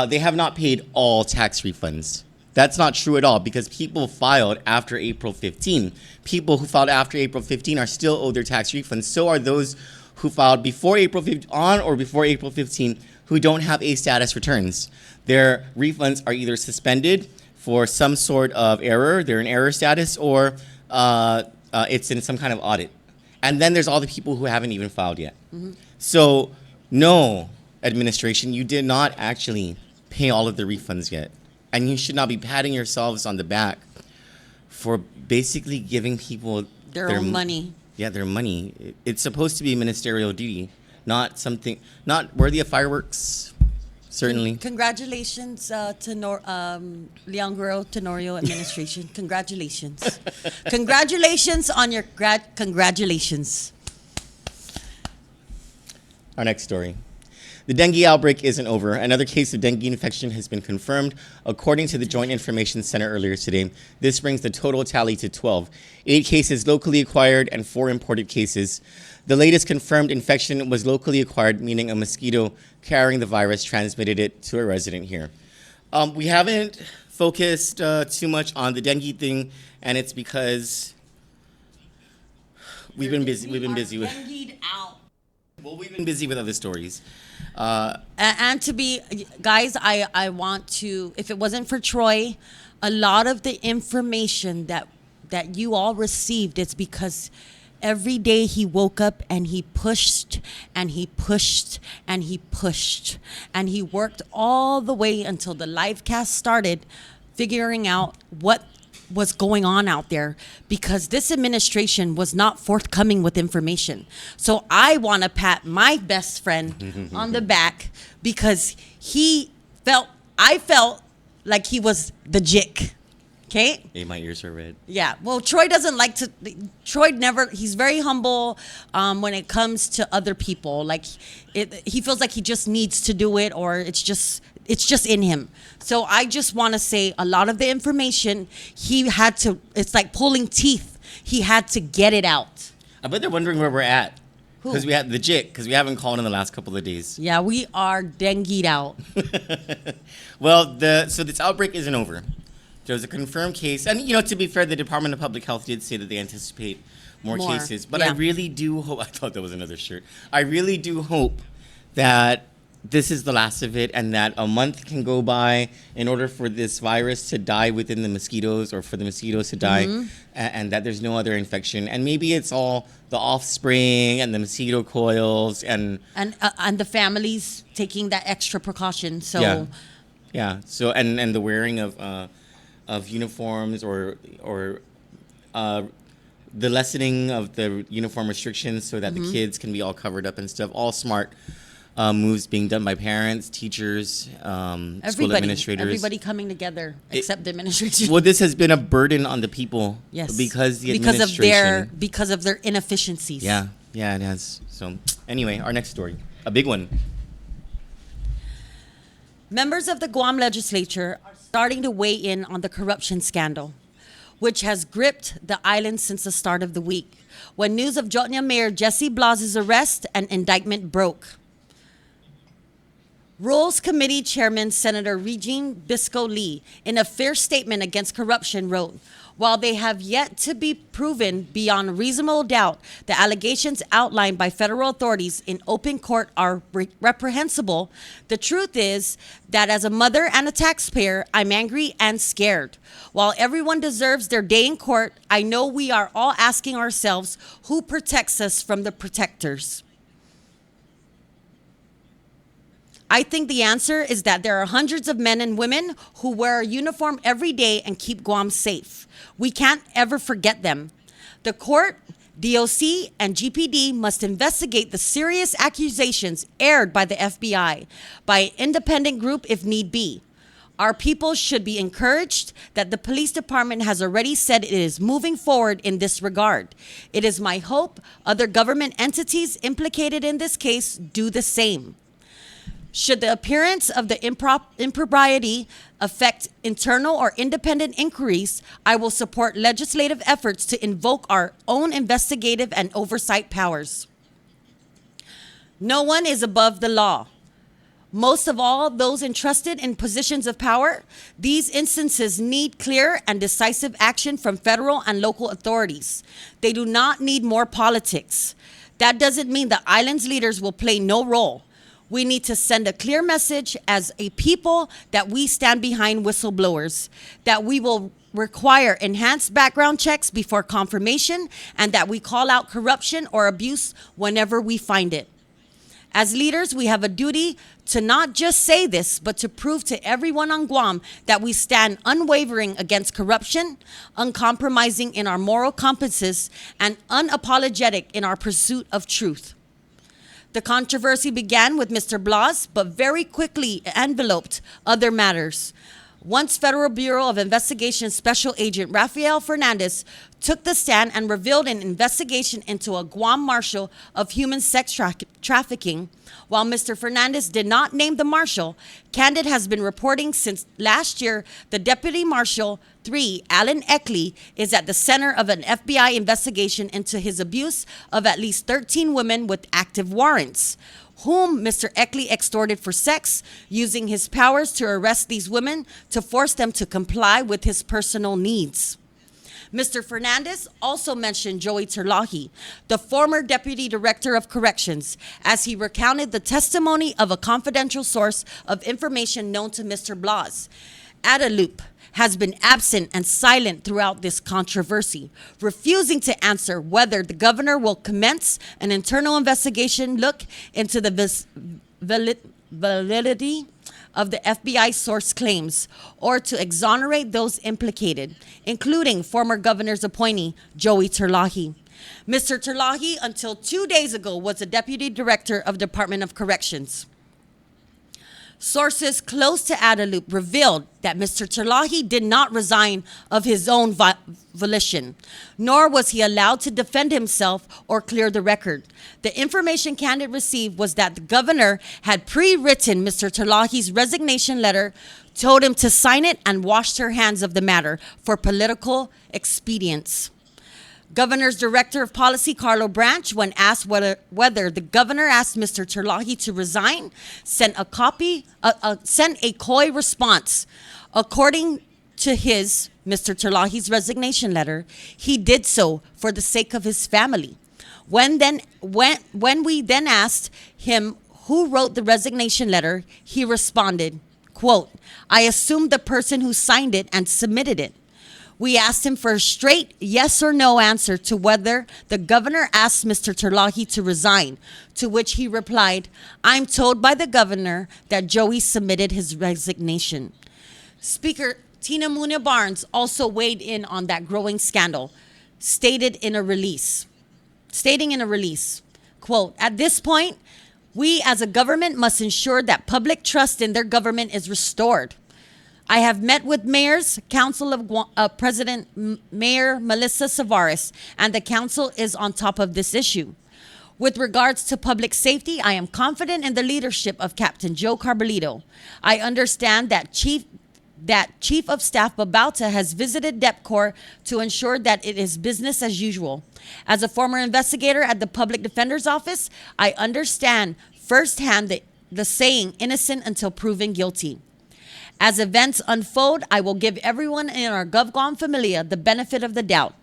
they have not paid all tax refunds. That's not true at all, because people filed after April 15. People who filed after April 15 are still owed their tax refunds. So are those who filed before April 15, on or before April 15, who don't have A status returns. Their refunds are either suspended for some sort of error, they're in error status, or it's in some kind of audit. And then there's all the people who haven't even filed yet. So no, administration, you did not actually pay all of the refunds yet. And you should not be patting yourselves on the back for basically giving people Their own money. Yeah, their money. It's supposed to be ministerial duty, not something, not worthy of fireworks, certainly. Congratulations to Leon Tenorio administration. Congratulations. Congratulations on your congratulations. Our next story. The dengue outbreak isn't over. Another case of dengue infection has been confirmed, according to the Joint Information Center earlier today. This brings the total tally to 12. 8 cases locally acquired and 4 imported cases. The latest confirmed infection was locally acquired, meaning a mosquito carrying the virus transmitted it to a resident here. We haven't focused too much on the dengue thing, and it's because we've been busy. We've been busy with. Well, we've been busy with other stories. And to be, guys, I want to, if it wasn't for Troy, a lot of the information that you all received, it's because every day he woke up and he pushed and he pushed and he pushed and he worked all the way until the live cast started, figuring out what was going on out there, because this administration was not forthcoming with information. So I want to pat my best friend on the back, because I felt like he was the jick. Okay? Hey, my ears are red. Yeah. Well, Troy doesn't like to. He's very humble when it comes to other people. Like, he feels like he just needs to do it, or it's just in him. So I just want to say, a lot of the information he had to. It's like pulling teeth. He had to get it out. I bet they're wondering where we're at. Because we had the JIC, because we haven't called in the last couple of days. Yeah, we are dengued out. Well, so this outbreak isn't over. There's a confirmed case, and to be fair, the Department of Public Health did say that they anticipate more cases. But yeah. I really do hope. I thought that was another shirt. I really do hope that this is the last of it, and that a month can go by in order for this virus to die within the mosquitoes, or for the mosquitoes to die, and that there's no other infection. And maybe it's all the offspring and the mosquito coils and the families taking that extra precaution. So yeah. So and the wearing of uniforms, or the lessening of the uniform restrictions so that the kids can be all covered up and stuff. All smart moves being done by parents, teachers, school administrators. Everybody coming together except the administration. Well, this has been a burden on the people. Yes. Because the administration. Because of their inefficiencies. Yeah, it has. So anyway, our next story, a big one. Members of the Guam legislature are starting to weigh in on the corruption scandal, which has gripped the island since the start of the week, when news of Jotnya Mayor Jesse Blas's arrest and indictment broke. Rules Committee Chairman Senator Regine Bisco Lee, in a fierce statement against corruption, wrote, "While they have yet to be proven beyond reasonable doubt, the allegations outlined by federal authorities in open court are reprehensible. The truth is that as a mother and a taxpayer, I'm angry and scared. While everyone deserves their day in court, I know we are all asking ourselves who protects us from the protectors. I think the answer is that there are hundreds of men and women who wear a uniform every day and keep Guam safe. We can't ever forget them. The court, DOC, and GPD must investigate the serious accusations aired by the FBI, by an independent group if need be. Our people should be encouraged that the police department has already said it is moving forward in this regard. It is my hope other government entities implicated in this case do the same. Should the appearance of the impropriety affect internal or independent inquiries, I will support legislative efforts to invoke our own investigative and oversight powers. No one is above the law. Most of all, those entrusted in positions of power. These instances need clear and decisive action from federal and local authorities. They do not need more politics. That doesn't mean the island's leaders will play no role. We need to send a clear message as a people that we stand behind whistleblowers, that we will require enhanced background checks before confirmation, and that we call out corruption or abuse whenever we find it. As leaders, we have a duty to not just say this, but to prove to everyone on Guam that we stand unwavering against corruption, uncompromising in our moral compasses, and unapologetic in our pursuit of truth. The controversy began with Mr. Blas, but very quickly enveloped other matters. Once Federal Bureau of Investigation Special Agent Rafael Fernandez took the stand and revealed an investigation into a Guam marshal of human sex trafficking, while Mr. Fernandez did not name the marshal, Kandit has been reporting since last year the Deputy Marshal 3, Alan Eckley, is at the center of an FBI investigation into his abuse of at least 13 women with active warrants, whom Mr. Eckley extorted for sex, using his powers to arrest these women to force them to comply with his personal needs. Mr. Fernandez also mentioned Joey Terlahi, the former Deputy Director of Corrections, as he recounted the testimony of a confidential source of information known to Mr. Blas. Adelup has been absent and silent throughout this controversy, refusing to answer whether the governor will commence an internal investigation look into the validity of the FBI source claims or to exonerate those implicated, including former governor's appointee, Joey Terlahi. Mr. Terlahi, until 2 days ago, was the Deputy Director of Department of Corrections. Sources close to Adelup revealed that Mr. Terlahi did not resign of his own volition, nor was he allowed to defend himself or clear the record. The information Kandit received was that the governor had pre-written Mr. Terlahi's resignation letter, told him to sign it, and washed her hands of the matter for political expedience. Governor's Director of Policy, Carlo Branch, when asked whether the governor asked Mr. Terlahi to resign, sent a coy response. According to Mr. Terlahi's resignation letter, he did so for the sake of his family. When we then asked him who wrote the resignation letter, he responded, quote, "I assumed the person who signed it and submitted it." We asked him for a straight yes or no answer to whether the governor asked Mr. Terlahi to resign, to which he replied, "I'm told by the governor that Joey submitted his resignation." Speaker Tina Muna Barnes also weighed in on that growing scandal, stating in a release, quote, "At this point, we as a government must ensure that public trust in their government is restored. I have met with Mayor's Council of President Mayor Melissa Savares, and the council is on top of this issue. With regards to public safety, I am confident in the leadership of Captain Joe Carbolito. I understand that Chief of Staff Babauta has visited DepCorp to ensure that it is business as usual. As a former investigator at the Public Defender's Office, I understand firsthand the the saying, innocent until proven guilty. As events unfold, I will give everyone in our GovGuam familia the benefit of the doubt.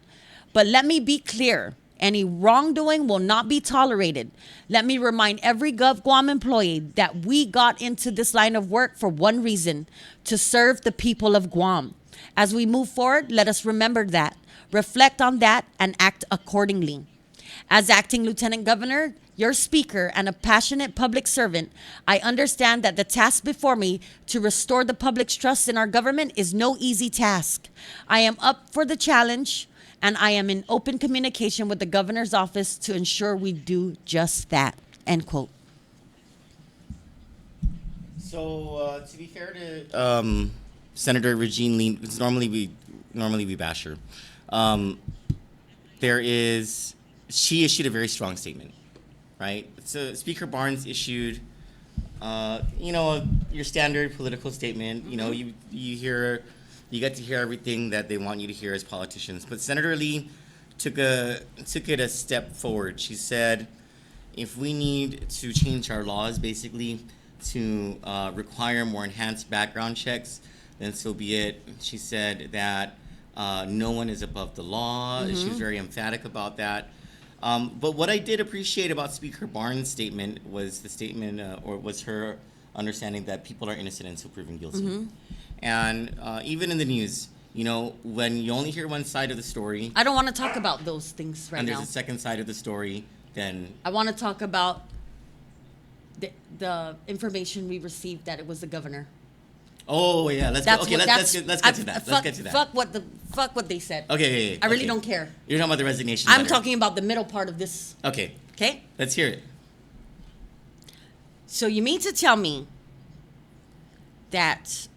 But let me be clear, any wrongdoing will not be tolerated. Let me remind every GovGuam employee that we got into this line of work for one reason, to serve the people of Guam. As we move forward, let us remember that, reflect on that, and act accordingly. As acting Lieutenant Governor, your speaker, and a passionate public servant, I understand that the task before me to restore the public's trust in our government is no easy task. I am up for the challenge, and I am in open communication with the governor's office to ensure we do just that. End quote. So to be fair to Senator Regine Lee, because normally we bash her. She issued a very strong statement, right? So Speaker Barnes issued, your standard political statement. You know, you get to hear everything that they want you to hear as politicians. But Senator Lee took it a step forward. She said, if we need to change our laws, basically, to require more enhanced background checks, then so be it. She said that no one is above the law. She was very emphatic about that. But what I did appreciate about Speaker Barnes' statement was the statement, or was her understanding that people are innocent until proven guilty. And even in the news, when you only hear one side of the story, I don't want to talk about those things right and now. there's a second side of the story, then I want to talk about the information we received that it was the governor. oh yeah, let's get to that. Let's get to that. Fuck what they said. Okay. I really okay. don't care. You're talking about the resignation. I'm letter. talking about the middle part of this. Okay, Okay. let's hear it. So you mean to tell me that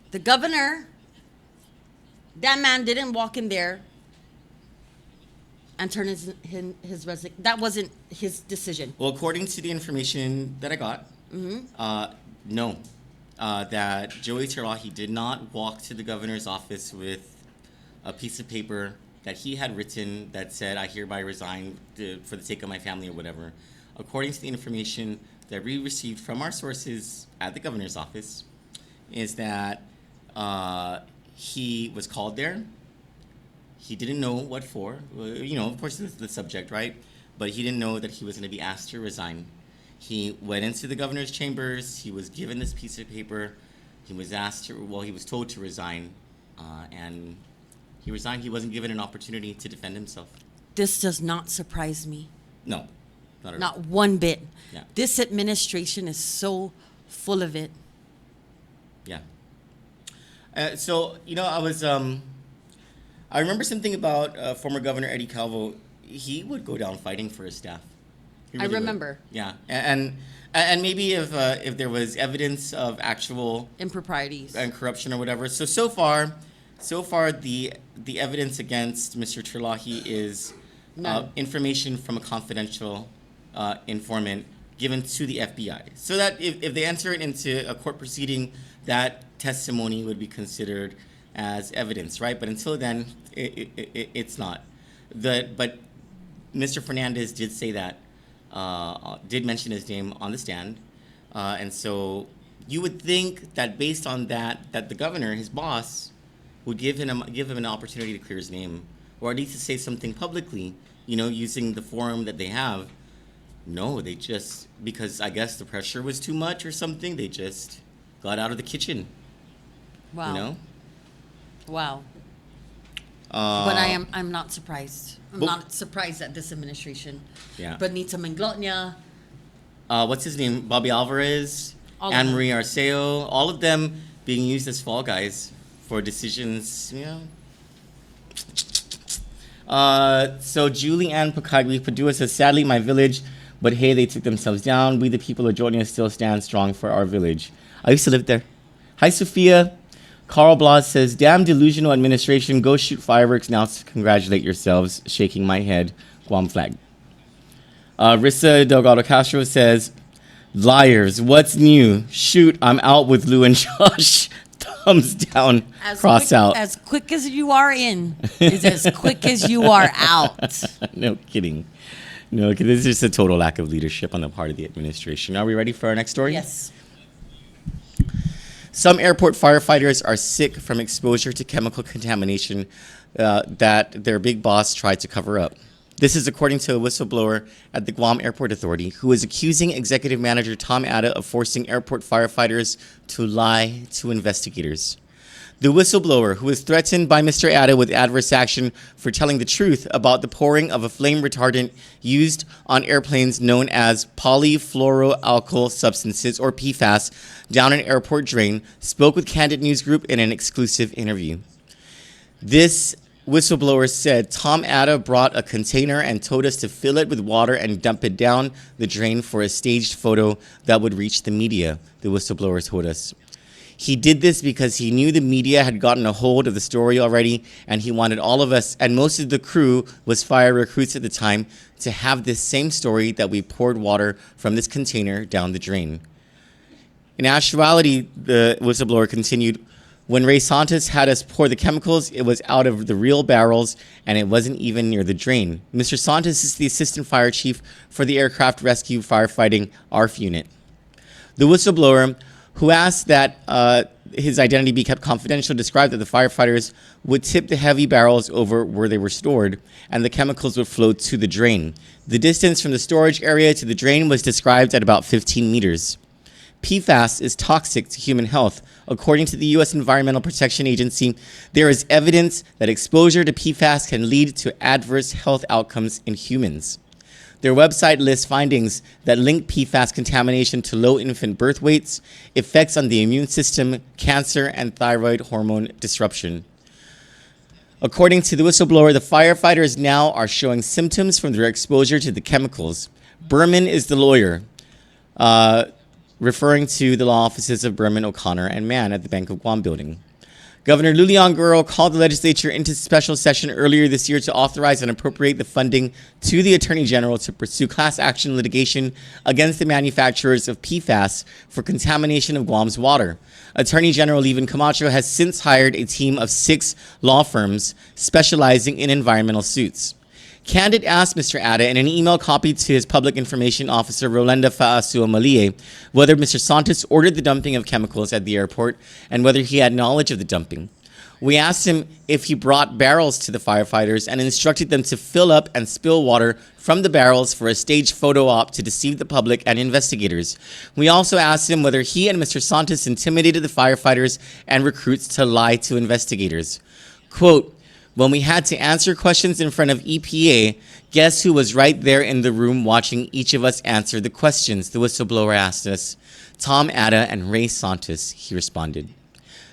the governor, that man didn't walk in there and turn his that wasn't his decision. Well, according to the information that I got, no. That Joey Terlahi did not walk to the governor's office with a piece of paper that he had written that said, I hereby resign for the sake of my family or whatever. According to the information that we received from our sources at the governor's office, is that he was called there. He didn't know what for. Of course, the subject, right? But he didn't know that he was going to be asked to resign. He went into the governor's chambers. He was given this piece of paper. He was he was told to resign, and he resigned. He wasn't given an opportunity to defend himself. This does not surprise me. No, not at all. Not one bit. Yeah. This administration is so full of it. Yeah. I remember something about former Governor Eddie Calvo. He would go down fighting for his staff. He I really would. remember. Yeah, and maybe if there was evidence of actual Improprieties. and corruption or whatever. So far, the evidence against Mr. Terlahi is None. information from a confidential informant given to the FBI. So that if they enter it into a court proceeding, that testimony would be considered as evidence, right? But until then, it's not. But Mr. Fernandez did say that, did mention his name on the stand, and so you would think that based on that the governor, his boss, would give him an opportunity to clear his name, or at least to say something publicly, using the forum that they have. No, they just, because I guess the pressure was too much or something, they just got out of the kitchen. Wow. Wow. But I'm not surprised. I'm not surprised at this administration. Yeah. Benita Menglotnia. What's his name? Bobby Alvarez, All of Anne them. Marie Arceo, all of them being used as fall guys for decisions. So Julie Ann Pacagli Padua says, sadly, my village, but hey, they took themselves down. We, the people of Jordan, still stand strong for our village. I used to live there. Hi, Sophia. Carl Blas says, damn delusional administration, go shoot fireworks now to congratulate yourselves. Shaking my head. Guam flag. Rissa Delgado Castro says, liars, what's new? Shoot, I'm out with Lou and Josh. Thumbs down, cross out. As quick as you are in is as quick as you are out. No kidding. No, okay, this is just a total lack of leadership on the part of the administration. Are we ready for our next story? Yes. Some airport firefighters are sick from exposure to chemical contamination that their big boss tried to cover up. This is according to a whistleblower at the Guam Airport Authority who is accusing Executive Manager Tom Atta of forcing airport firefighters to lie to investigators. The whistleblower, who was threatened by Mr. Atta with adverse action for telling the truth about the pouring of a flame retardant used on airplanes known as polyfluoroalkyl substances, or PFAS, down an airport drain, spoke with Kandit News Group in an exclusive interview. This whistleblower said Tom Atta brought a container and told us to fill it with water and dump it down the drain for a staged photo that would reach the media, the whistleblower told us. He did this because he knew the media had gotten a hold of the story already, and he wanted all of us, and most of the crew was fire recruits at the time, to have this same story that we poured water from this container down the drain. In actuality, the whistleblower continued, when Ray Santos had us pour the chemicals, it was out of the real barrels, and it wasn't even near the drain. Mr. Santos is the assistant fire chief for the aircraft rescue firefighting ARF unit. The whistleblower, who asked that his identity be kept confidential, described that the firefighters would tip the heavy barrels over where they were stored, and the chemicals would flow to the drain. The distance from the storage area to the drain was described at about 15 meters. PFAS is toxic to human health. According to the U.S. Environmental Protection Agency, there is evidence that exposure to PFAS can lead to adverse health outcomes in humans. Their website lists findings that link PFAS contamination to low infant birth weights, effects on the immune system, cancer, and thyroid hormone disruption. According to the whistleblower, the firefighters now are showing symptoms from their exposure to the chemicals. Berman is the lawyer, referring to the law offices of Berman, O'Connor, and Mann at the Bank of Guam building. Governor Lulian Guro called the legislature into special session earlier this year to authorize and appropriate the funding to the Attorney General to pursue class action litigation against the manufacturers of PFAS for contamination of Guam's water. Attorney General Levin Camacho has since hired a team of 6 law firms specializing in environmental suits. Kandit asked Mr. Atta in an email copied to his public information officer, Rolanda Faasua Malie, whether Mr. Santos ordered the dumping of chemicals at the airport and whether he had knowledge of the dumping. We asked him if he brought barrels to the firefighters and instructed them to fill up and spill water from the barrels for a staged photo op to deceive the public and investigators. We also asked him whether he and Mr. Santos intimidated the firefighters and recruits to lie to investigators. Quote, when we had to answer questions in front of EPA, guess who was right there in the room watching each of us answer the questions? The whistleblower asked us. Tom Atta and Ray Santos, he responded.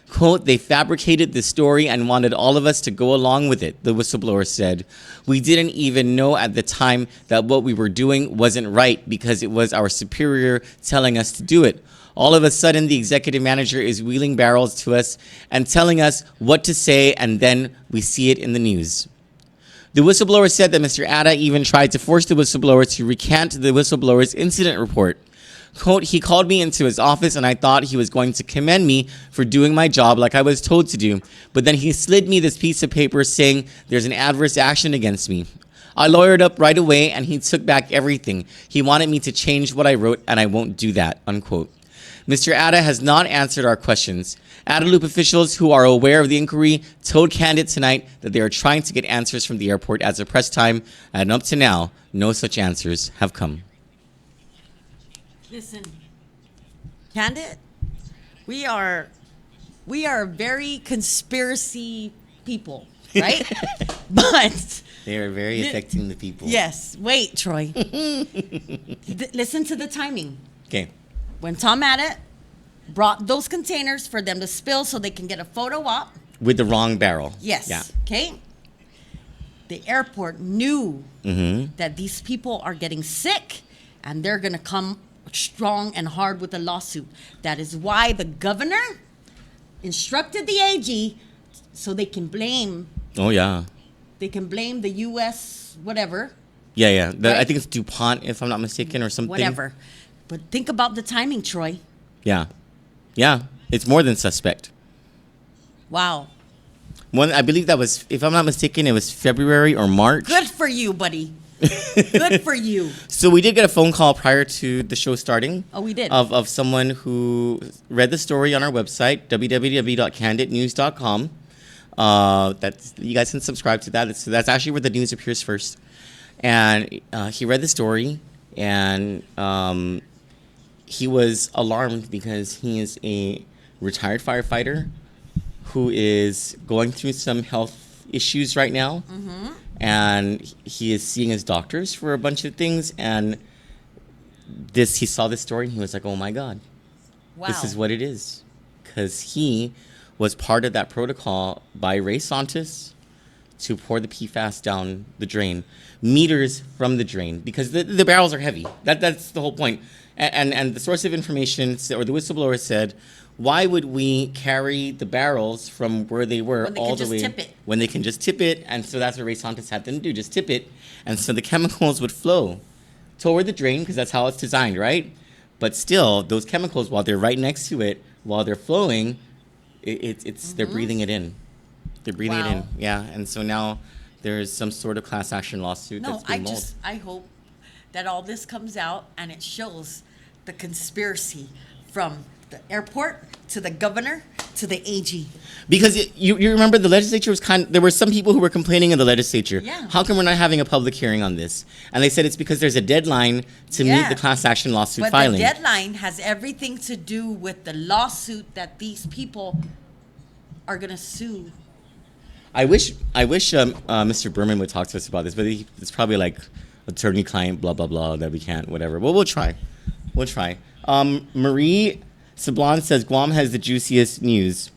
Quote, they fabricated the story and wanted all of us to go along with it, the whistleblower said. We didn't even know at the time that what we were doing wasn't right because it was our superior telling us to do it. All of a sudden, the executive manager is wheeling barrels to us and telling us what to say, and then we see it in the news. The whistleblower said that Mr. Atta even tried to force the whistleblower to recant the whistleblower's incident report. Quote, he called me into his office and I thought he was going to commend me for doing my job like I was told to do, but then he slid me this piece of paper saying there's an adverse action against me. I lawyered up right away and he took back everything. He wanted me to change what I wrote and I won't do that, unquote. Mr. Atta has not answered our questions. Adelup officials who are aware of the inquiry told Kandit tonight that they are trying to get answers from the airport as of press time, and up to now, no such answers have come. Listen, Kandit, we are very conspiracy people, right? But They are very affecting the people. yes, wait, Troy. Listen to the timing. Okay. When Tom Atta brought those containers for them to spill so they can get a photo op. With the wrong barrel. Yes. Yeah. Okay. The airport knew that these people are getting sick and they're going to come strong and hard with a lawsuit. That is why the governor instructed the AG so they can blame Oh, yeah. the U.S. whatever. Yeah, yeah. Right? I think it's DuPont, if I'm not mistaken, or something. Whatever. But think about the timing, Troy. Yeah. Yeah. It's more than suspect. Wow. I believe that was, if I'm not mistaken, it was February or March. Good for you, buddy. Good for you. So we did get a phone call prior to the show starting. Oh, we did. Of someone who read the story on our website, www.kanditnews.com. That's, you guys can subscribe to that. That's actually where the news appears first. And he read the story, and he was alarmed because he is a retired firefighter who is going through some health issues right now. Mm-hmm. And he is seeing his doctors for a bunch of things. And he saw this story and he was like, oh my God, Wow. this is what it is. Because he was part of that protocol by Ray Santos to pour the PFAS down the drain, meters from the drain, because the barrels are heavy. That's the whole point. And the source of information, or the whistleblower said, why would we carry the barrels from where they were When they all can the way just tip it. when they can just tip it? And so that's what Ray Santos had them do, just tip it, and so the chemicals would flow toward the drain, because that's how it's designed, right? But still, those chemicals, while they're right next to it, while they're flowing, they're breathing it in. They're breathing it in, Wow. yeah. And so now there's some sort of class action lawsuit No, that's being mulled. I hope that all this comes out and it shows the conspiracy from the airport to the governor to the AG. Because you remember the legislature was there were some people who were complaining in the legislature. Yeah. How come we're not having a public hearing on this? And they said it's because there's a deadline to meet Yeah. the class action lawsuit But filing. the deadline has everything to do with the lawsuit that these people are going to sue. I wish Mr. Berman would talk to us about this, but it's probably like attorney-client, blah, blah, blah, that we can't, whatever. Well, we'll try. Marie Sablon says Guam has the juiciest news.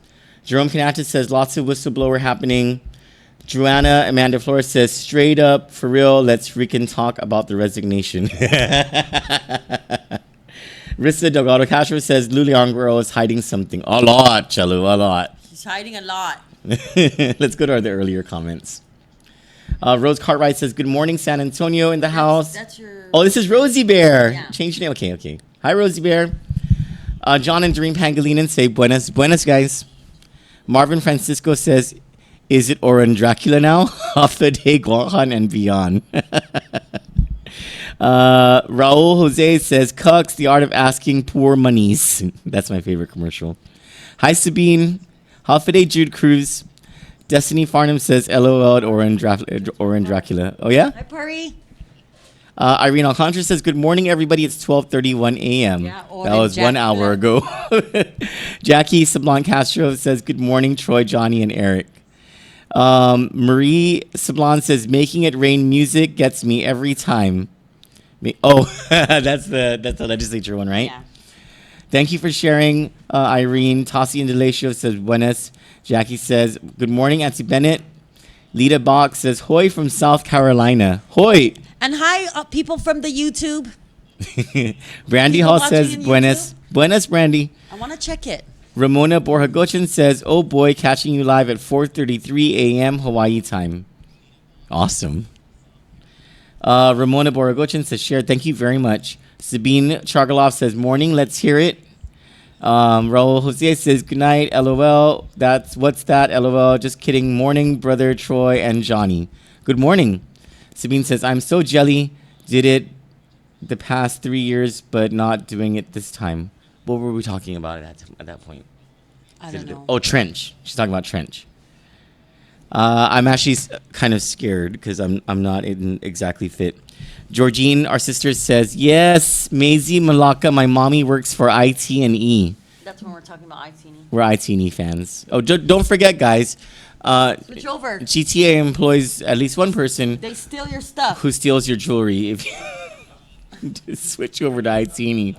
Jerome Kanata says lots of whistleblower happening. Joanna Amanda Flores says straight up, for real, let's freaking talk about the resignation. Rissa Delgado Castro says Luliang girl is hiding something. A lot, Chalu, a lot. She's hiding a lot. Let's go to the earlier comments. Rose Cartwright says, good morning, San Antonio in the house. That's your... Oh, this is Rosie Bear. Yeah. Change your name. Okay. Hi, Rosie Bear. John and Doreen Pangolinan say, buenas, guys. Marvin Francisco says, is it Oran Dracula now? Off the day, Guahan and beyond. Raul Jose says, Cucks, the art of asking poor monies. That's my favorite commercial. Hi, Sabine. Holiday Jude Cruz. Destiny Farnham says, LOL at Oran Dracula. Oh, yeah? Hi, Puri. Irene Alcantara says, good morning, everybody. It's 12:31 a.m. Yeah, that Oran was 1 hour ago. Jackie Sablon Castro says, good morning, Troy, Johnny, and Eric. Marie Sablon says, making it rain music gets me every time. That's the legislature one, right? Yeah. Thank you for sharing, Irene. Tassi Indolatio says, buenas. Jackie says, good morning, Auntie Bennett. Lita Bach says, hoy from South Carolina. Hoy. And hi, people from the YouTube. Brandy People Hall watching says, in buenas. Buenas, Brandy. I want to check it. Ramona Borjagochin says, oh boy, catching you live at 4:33 a.m. Hawaii time. Awesome. Ramona Borjagochin says, share. Thank you very much. Sabine Chargalov says, morning, let's hear it. Raul Jose says, good night, LOL. What's that, LOL? Just kidding. Morning, brother Troy and Johnny. Good morning. Sabine says, I'm so jelly. Did it the past 3 years, but not doing it this time. What were we talking about at that point? I don't know. Oh, Trench. She's talking about Trench. I'm actually kind of scared because I'm not exactly fit. Georgine, our sister, says, yes, Maisie Malaka, my mommy works for IT&E. That's when we're talking about IT&E. We're IT&E fans. Oh, don't forget, guys. Switch over. GTA employs at least one person They steal your stuff. who steals your jewelry if you just switch over to IT&E.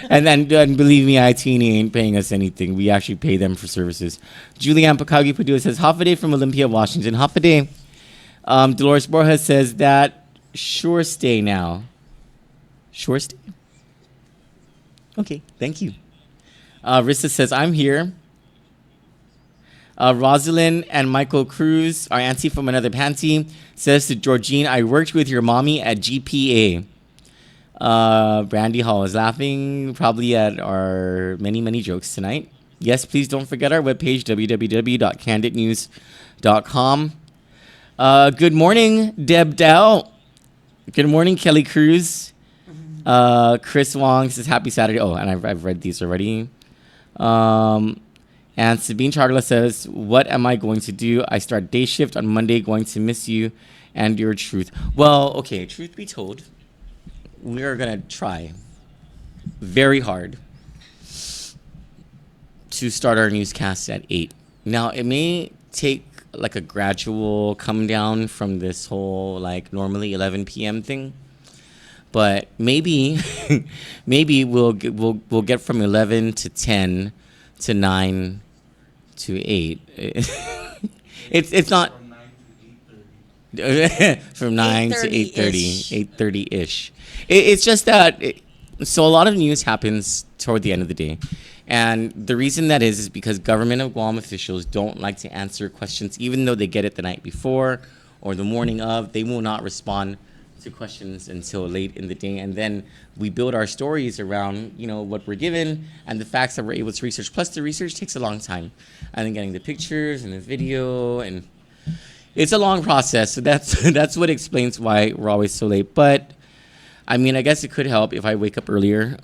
And then believe me, IT&E ain't paying us anything. We actually pay them for services. Julianne Pakagi Padua says, Hafaday from Olympia, Washington. Hafaday. Dolores Borja says that sure stay now. Sure stay? Okay, thank you. Rissa says, I'm here. Rosalind and Michael Cruz, our auntie from another panty, says to Georgine, I worked with your mommy at GPA. Brandy Hall is laughing probably at our many, many jokes tonight. Yes, please don't forget our webpage, www.kanditnews.com. Good morning, Deb Dow. Good morning, Kelly Cruz. Chris Wong says happy Saturday. Oh, and I've read these already. And Sabine Charla says, what am I going to do? I start day shift on Monday, going to miss you and your truth. Well, okay, truth be told, we are going to try very hard to start our newscast at 8. Now, it may take like a gradual come down from this whole like normally 11 p.m. thing. But maybe we'll get from 11 to 10 to 9 to 8. It's not from 9 to 8:30, 8:30 ish. It's just that so a lot of news happens toward the end of the day. And the reason that is because government of Guam officials don't like to answer questions, even though they get it the night before or the morning of. They will not respond to questions until late in the day, and then we build our stories around what we're given and the facts that we're able to research. Plus, the research takes a long time, and then getting the pictures and the video, and it's a long process. So that's what explains why we're always so late. But I mean, I guess it could help if I wake up earlier.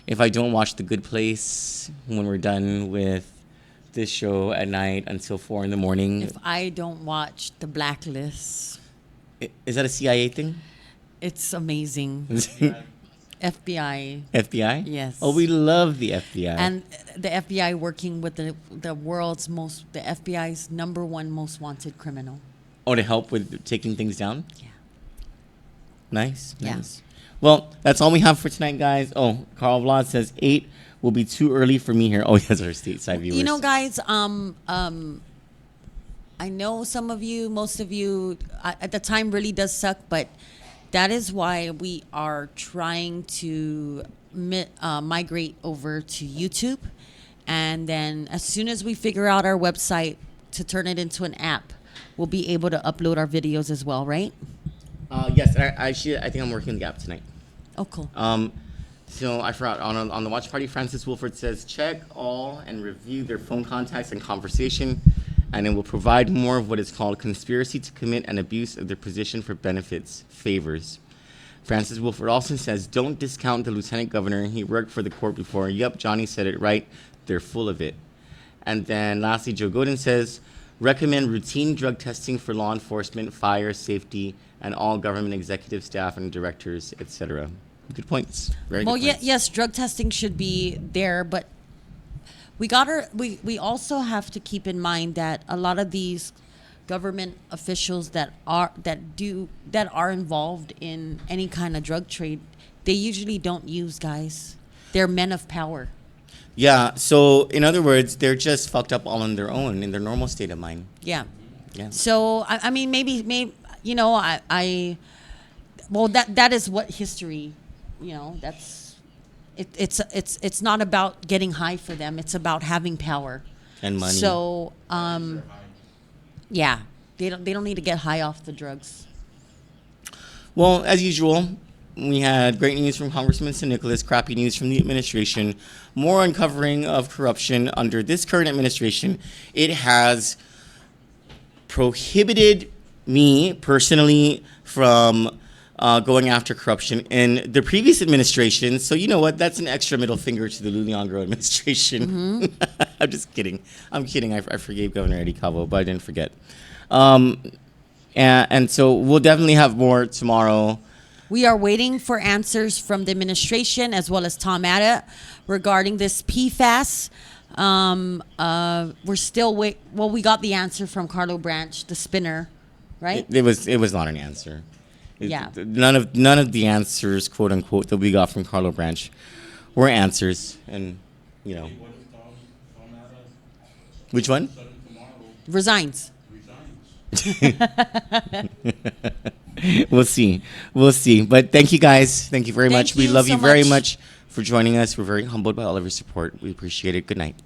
If I don't watch The Good Place when we're done with this show at night until 4 in the morning. If I don't watch The Blacklist, is that a CIA thing? it's amazing. FBI. FBI? Yes. Oh, we love the FBI. And the FBI working with the FBI's number one most wanted criminal. Oh, to help with taking things down? Yeah. Nice. Yeah. Nice. Well, that's all we have for tonight, guys. Oh, Carl Vlad says 8 will be too early for me here. Oh, yes, our stateside viewers. You know, guys, I know some of you, most of you, at the time really does suck, but that is why we are trying to migrate over to YouTube. And then as soon as we figure out our website to turn it into an app, we'll be able to upload our videos as well, right? Yes, I think I'm working on the app tonight. Oh, cool. So I forgot, on the watch party, Francis Wolford says, check all and review their phone contacts and conversation, and it will provide more of what is called conspiracy to commit an abuse of their position for benefits, favors. Francis Wolford also says, don't discount the lieutenant governor. He worked for the court before. Yep, Johnny said it right. They're full of it. And then lastly, Joe Godin says, recommend routine drug testing for law enforcement, fire, safety, and all government executive staff and directors, etc. Good points. Very good points. Yes, drug testing should be there, but we also have to keep in mind that a lot of these government officials that are involved in any kind of drug trade, they usually don't use guys. They're men of power. Yeah, so in other words, they're just fucked up all on their own in their normal state of mind. Yeah. Yeah. So I mean, maybe that is what history, that's it's not about getting high for them. It's about having power And money. So yeah, they don't need to get high off the drugs. Well, as usual, we had great news from Congressman St. Nicholas, crappy news from the administration, more uncovering of corruption under this current administration. It has prohibited me personally from going after corruption in the previous administration. So you know what? That's an extra middle finger to the Luliangro administration. Mm-hmm. I'm just kidding. I'm kidding. I forgave Governor Eddie Cabo, but I didn't forget. And so we'll definitely have more tomorrow. We are waiting for answers from the administration as well as Tom Adelup regarding this PFAS. We're still we got the answer from Carlo Branch, the spinner, right? It was not an answer. Yeah. None of the answers, quote unquote, that we got from Carlo Branch were answers, and which one? Resigns. We'll see. But thank you guys. Thank you very much. We love you so very much. much for joining us. We're very humbled by all of your support. We appreciate it. Good night.